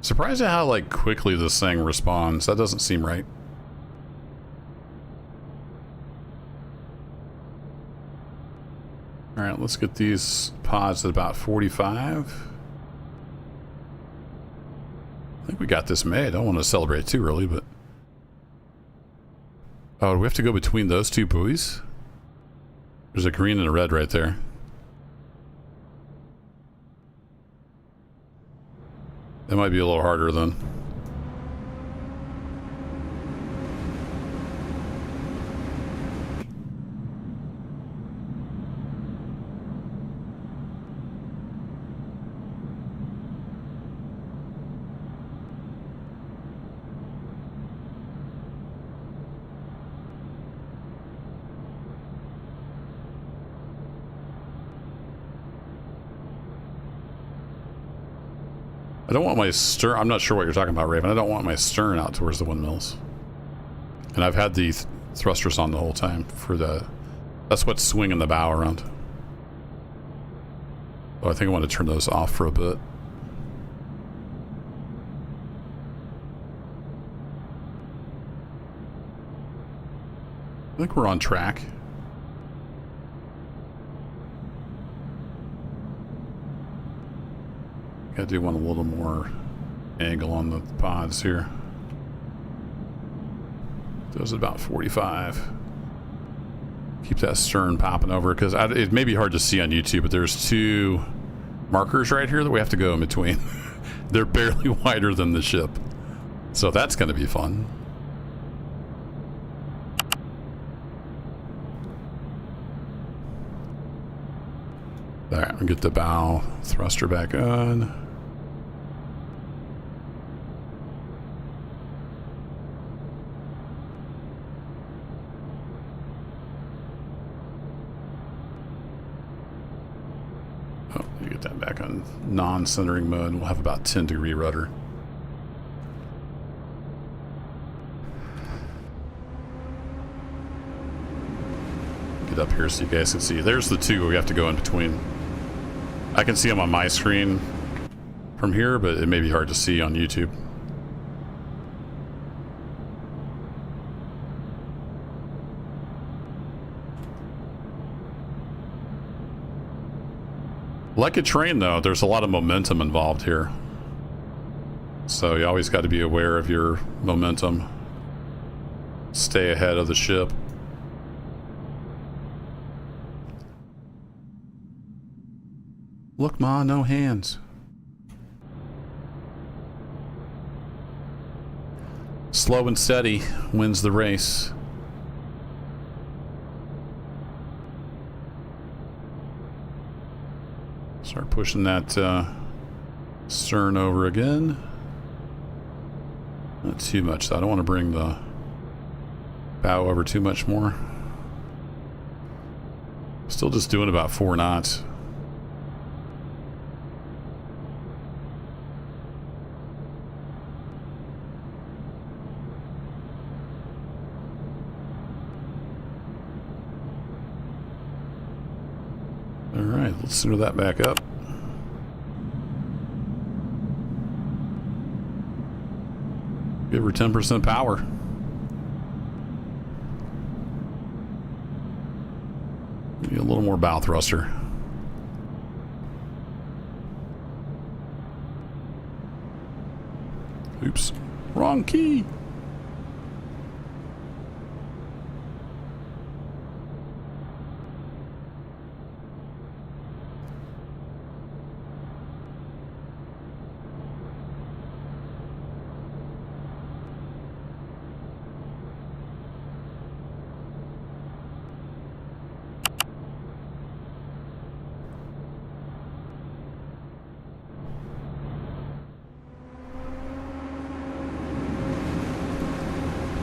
S1: Surprised at how like quickly this thing responds. That doesn't seem right. Alright, let's get these pods at about 45. I think we got this made. I don't want to celebrate too early, but... Oh, do we have to go between those two buoys? There's a green and a red right there. That might be a little harder then. I don't want my stern... I'm not sure what you're talking about, Raven. I don't want my stern out towards the windmills. And I've had the thrusters on the whole time for the... That's what's swinging the bow around. Oh, I think I want to turn those off for a bit. I think we're on track. I do want a little more angle on the pods here. Those at about 45. Keep that stern popping over, because it may be hard to see on YouTube, but there's two markers right here that we have to go in between. They're barely wider than the ship. So that's going to be fun. Alright, we'll get the bow thruster back on. Oh, you get that back on non-centering mode. We'll have about 10-degree rudder. Get up here so you guys can see. There's the two we have to go in between. I can see them on my screen from here, but it may be hard to see on YouTube. Like a train, though, there's a lot of momentum involved here. So you always got to be aware of your momentum. Stay ahead of the ship. Look, Ma, no hands. Slow and steady wins the race. Start pushing that stern over again. Not too much, though. I don't want to bring the bow over too much more. Still just doing about 4 knots. Alright, let's center that back up. Give her 10% power. Need a little more bow thruster. Oops, wrong key.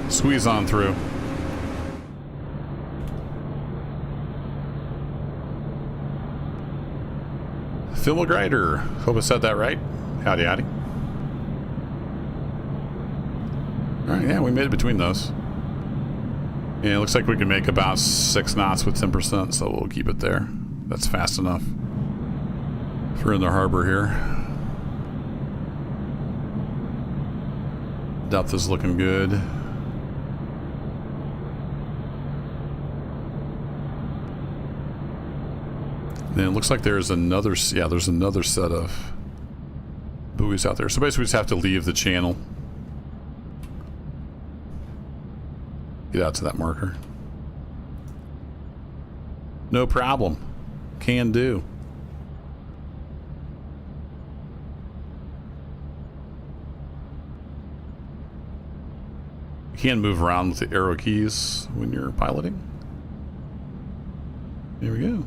S1: Squeeze on through. Phil McGrider. Hope I said that right. Howdy, howdy. Alright, yeah, we made it between those. Yeah, it looks like we can make about 6 knots with 10%, so we'll keep it there. That's fast enough. If we're in the harbor here. Depth is looking good. And it looks like there's another, yeah, there's another set of buoys out there. So basically we just have to leave the channel. Get out to that marker. No problem. Can do. You can move around with the arrow keys when you're piloting. There we go.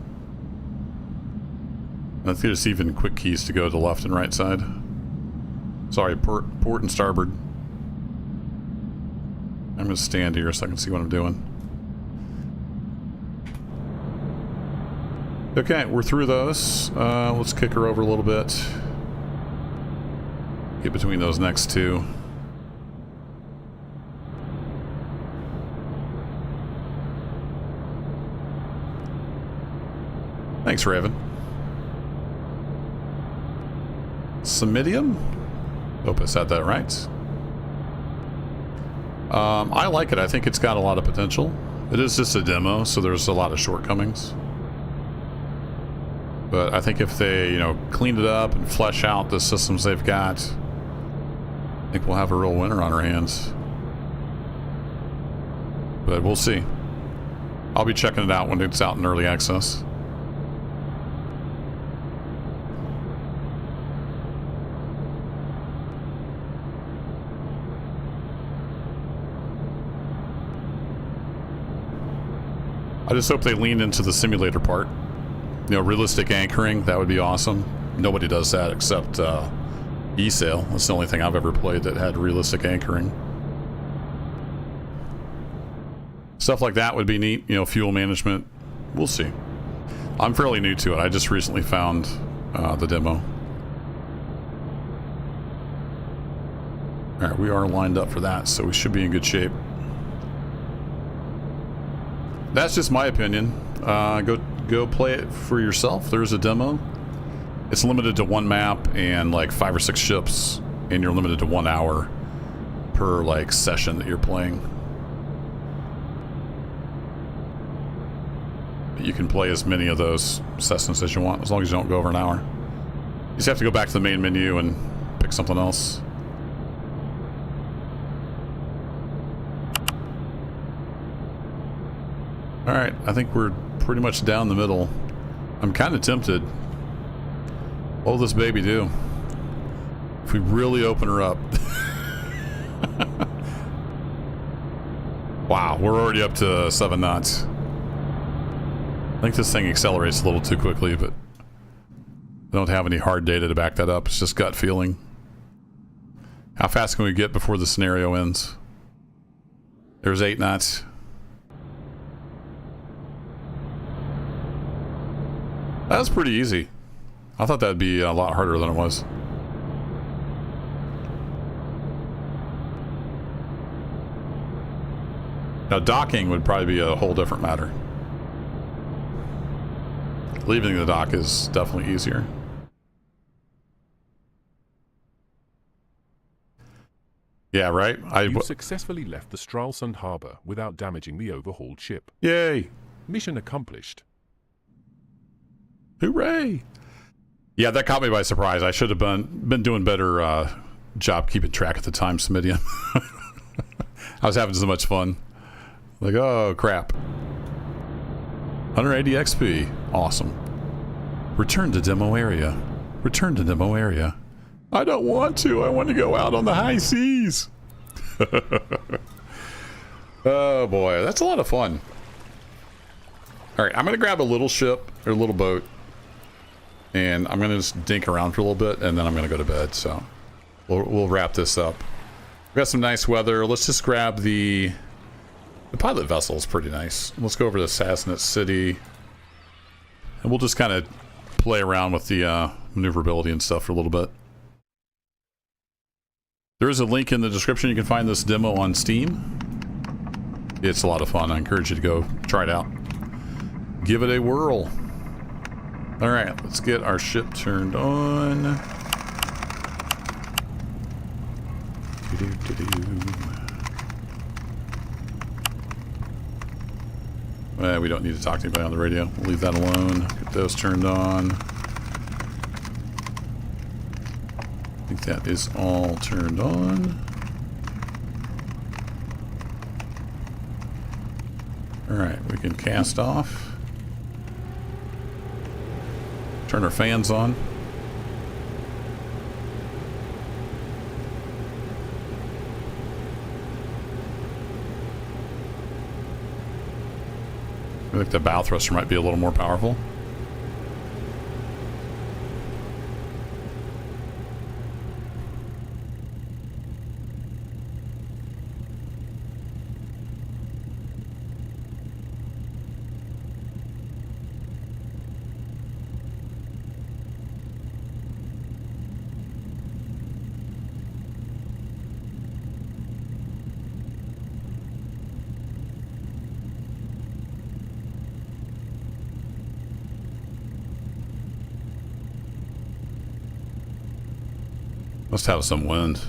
S1: I think there's even quick keys to go to the left and right side. Sorry, port and starboard. I'm going to stand here so I can see what I'm doing. Okay, we're through those. Let's kick her over a little bit. Get between those next two. Thanks, Raven. Cymedium? Hope I said that right. I like it. I think it's got a lot of potential. It is just a demo, so there's a lot of shortcomings. But I think if they, you know, clean it up and flesh out the systems they've got, I think we'll have a real winner on our hands. But we'll see. I'll be checking it out when it's out in early access. I just hope they lean into the simulator part. You know, realistic anchoring, that would be awesome. Nobody does that except eSail. That's the only thing I've ever played that had realistic anchoring. Stuff like that would be neat. You know, fuel management. We'll see. I'm fairly new to it. I just recently found the demo. Alright, we are lined up for that, so we should be in good shape. That's just my opinion. Go play it for yourself. There's a demo. It's limited to one map and like 5 or 6 ships, and you're limited to 1 hour per like session that you're playing. You can play as many of those sessions as you want, as long as you don't go over an hour. You just have to go back to the main menu and pick something else. Alright, I think we're pretty much down the middle. I'm kind of tempted. What will this baby do? If we really open her up. Wow, we're already up to 7 knots. I think this thing accelerates a little too quickly, but I don't have any hard data to back that up. It's just gut feeling. How fast can we get before the scenario ends? There's 8 knots. That was pretty easy. I thought that'd be a lot harder than it was. Now docking would probably be a whole different matter. Leaving the dock is definitely easier. Yeah, right?
S6: You successfully left the Stralsund harbor without damaging the overhauled ship.
S1: Yay!
S6: Mission accomplished.
S1: Hooray! Yeah, that caught me by surprise. I should have been doing better job keeping track at the time, Cymedium. I was having so much fun. Like, oh, crap. 180 XP. Awesome. Return to demo area. Return to demo area. I don't want to. I want to go out on the high seas. Oh, boy. That's a lot of fun. All right, I'm going to grab a little ship or a little boat. And I'm going to just dink around for a little bit, and then I'm going to go to bed. So we'll wrap this up. We've got some nice weather. Let's just grab the pilot vessel is pretty nice. Let's go over to Sassnet City. And we'll just kind of play around with the maneuverability and stuff for a little bit. There is a link in the description. You can find this demo on Steam. It's a lot of fun. I encourage you to go try it out. Give it a whirl. All right, let's get our ship turned on. We don't need to talk to anybody on the radio. We'll leave that alone. Get those turned on. I think that is all turned on. All right, we can cast off. Turn our fans on. I think the bow thruster might be a little more powerful. Must have some wind.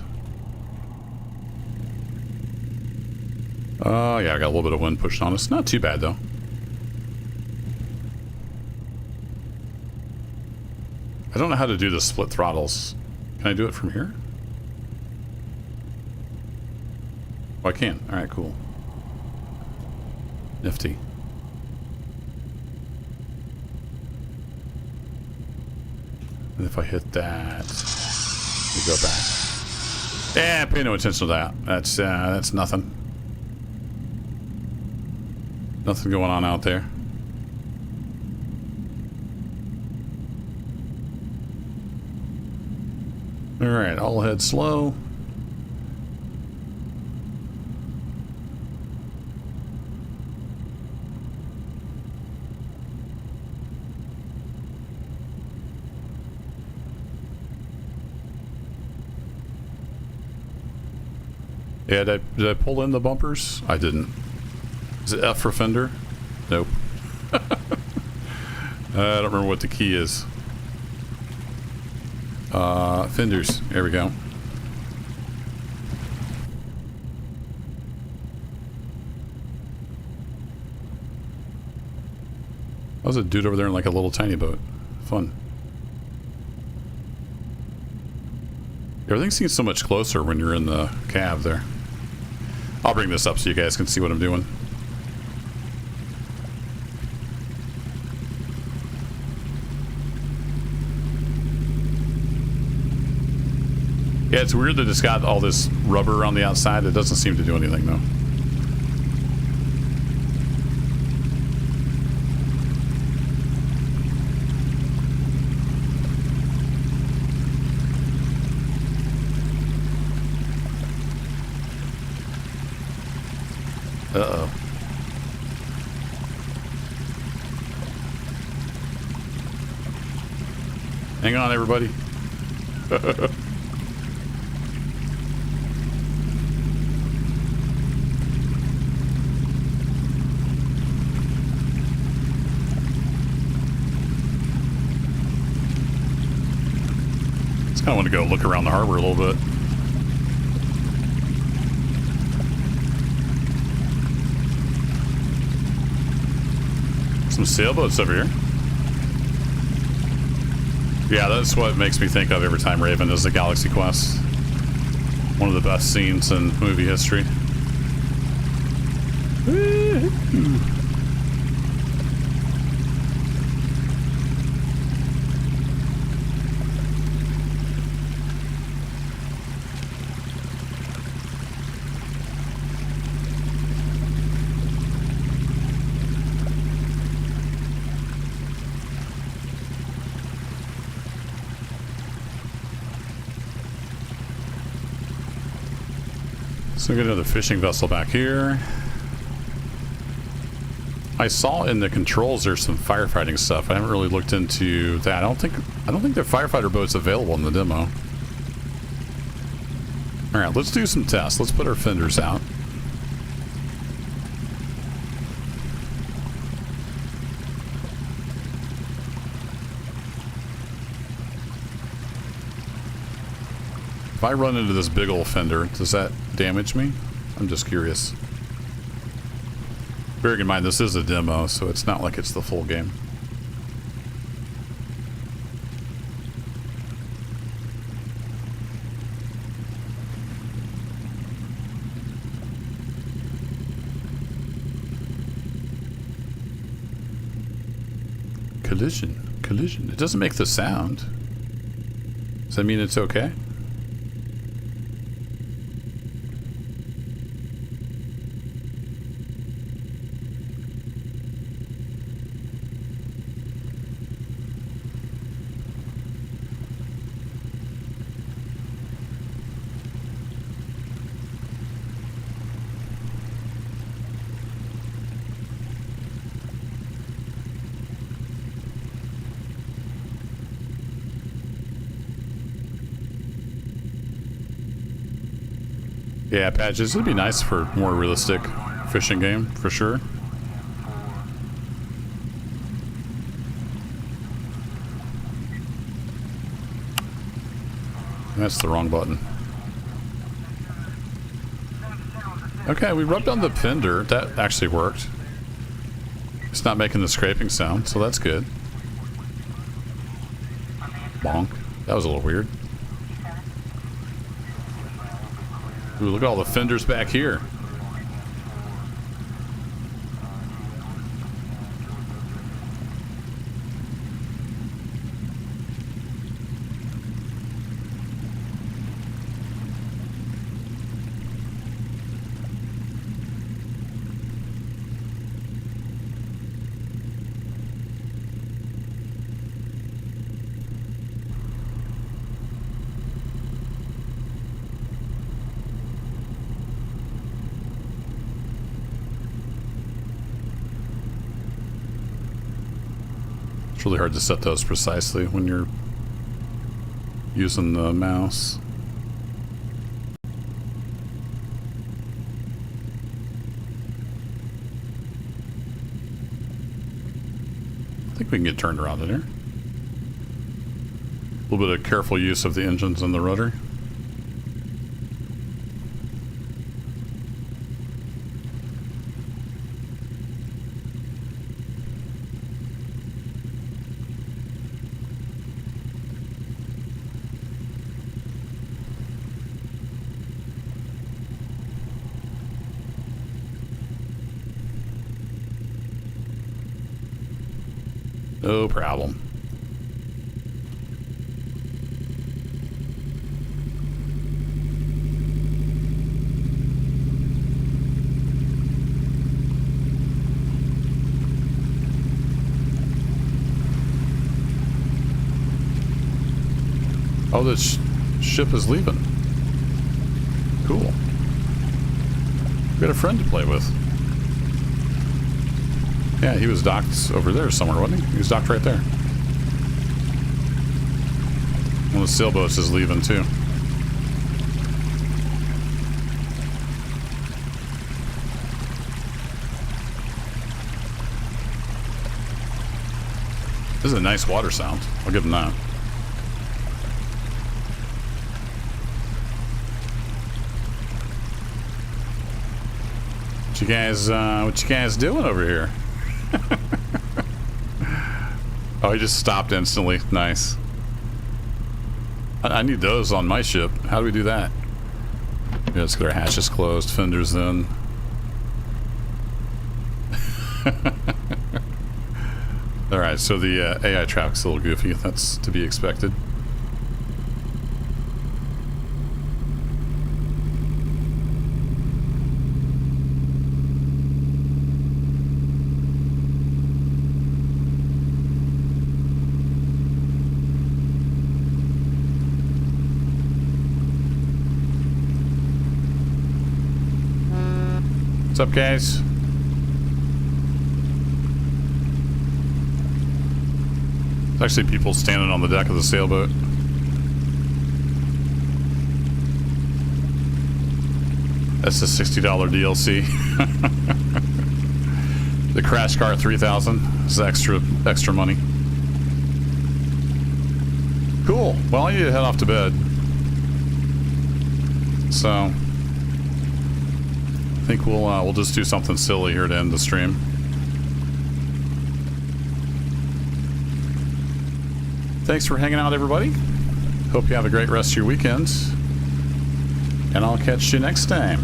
S1: Oh, yeah, I got a little bit of wind pushing on us. Not too bad, though. I don't know how to do the split throttles. Can I do it from here? Oh, I can. Alright, cool. Nifty. And if I hit that, we go back. Yeah, pay no attention to that. That's nothing. Nothing going on out there. Alright, I'll head slow. Yeah, did I pull in the bumpers? I didn't. Is it F for fender? Nope. I don't remember what the key is. Fenders. There we go. That was a dude over there in like a little tiny boat. Fun. Everything seems so much closer when you're in the cab there. I'll bring this up so you guys can see what I'm doing. Yeah, it's weird that it's got all this rubber on the outside. It doesn't seem to do anything, though. Uh-oh. Hang on, everybody. Just kind of want to go look around the harbor a little bit. Some sailboats over here. Yeah, that's what makes me think of every time Raven is the Galaxy Quest. One of the best scenes in movie history. So we got another fishing vessel back here. I saw in the controls there's some firefighting stuff. I haven't really looked into that. I don't think there are firefighter boats available in the demo. All right, let's do some tests. Let's put our fenders out. If I run into this big old fender, does that damage me? I'm just curious. Bearing in mind this is a demo, so it's not like it's the full game. Collision. It doesn't make the sound. Does that mean it's okay? Yeah, patches. It'd be nice for a more realistic fishing game, for sure. That's the wrong button. Okay, we rubbed on the fender. That actually worked. It's not making the scraping sound, so that's good. Bonk. That was a little weird. Ooh, look at all the fenders back here. It's really hard to set those precisely when you're using the mouse. I think we can get turned around in here. A little bit of careful use of the engines and the rudder. No problem. Oh, this ship is leaving. Cool. We got a friend to play with. Yeah, he was docked over there somewhere, wasn't he? He was docked right there. One of the sailboats is leaving too. This is a nice water sound. I'll give him that. What you guys doing over here? Oh, he just stopped instantly. Nice. I need those on my ship. How do we do that? Yeah, let's get our hatches closed, fenders in. Alright, so the AI traffic's a little goofy. That's to be expected. What's up, guys? There's actually people standing on the deck of the sailboat. That's the $60 DLC. The Crash Car 3000 is extra money. Cool. Well, I need to head off to bed. So I think we'll just do something silly here to end the stream. Thanks for hanging out, everybody. Hope you have a great rest of your weekend. And I'll catch you next time.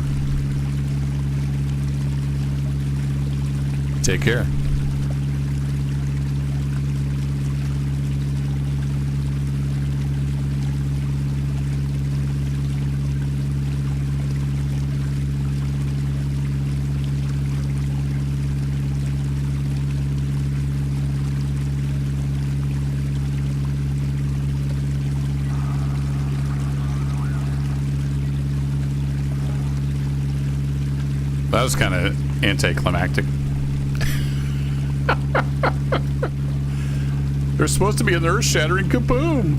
S1: Take care. That was kind of anticlimactic. There's supposed to be an earth-shattering kaboom.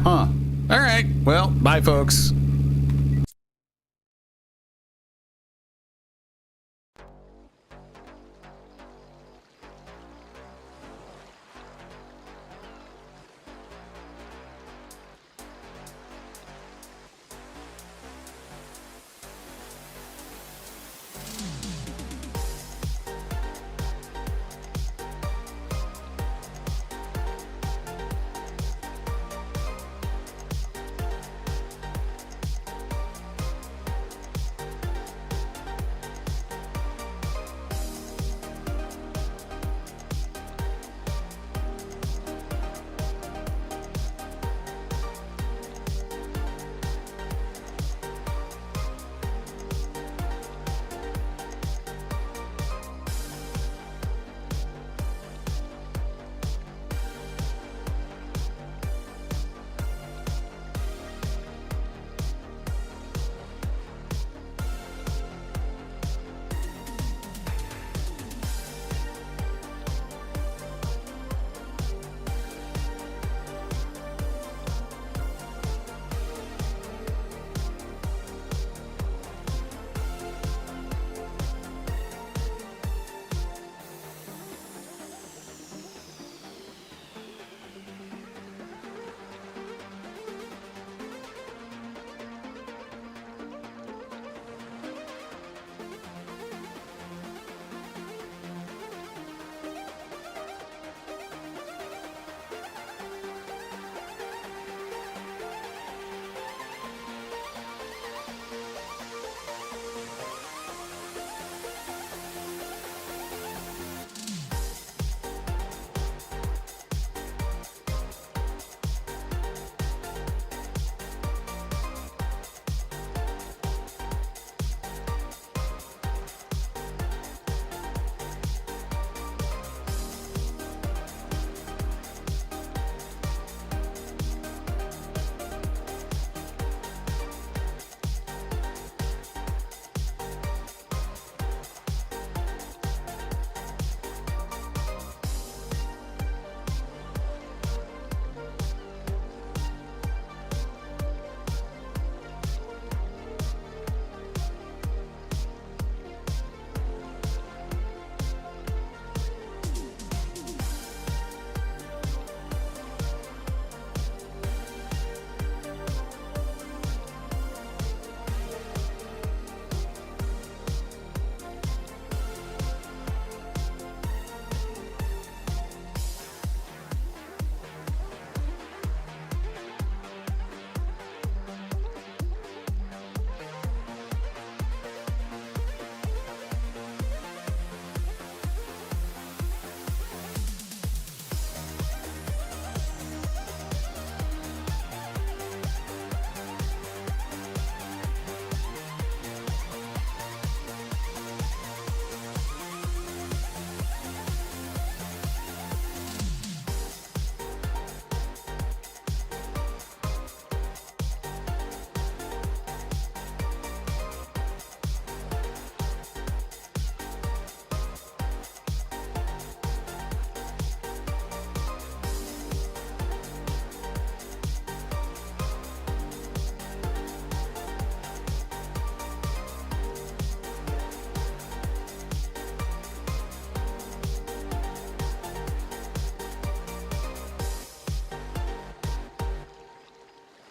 S1: Huh. All right. Well, bye, folks.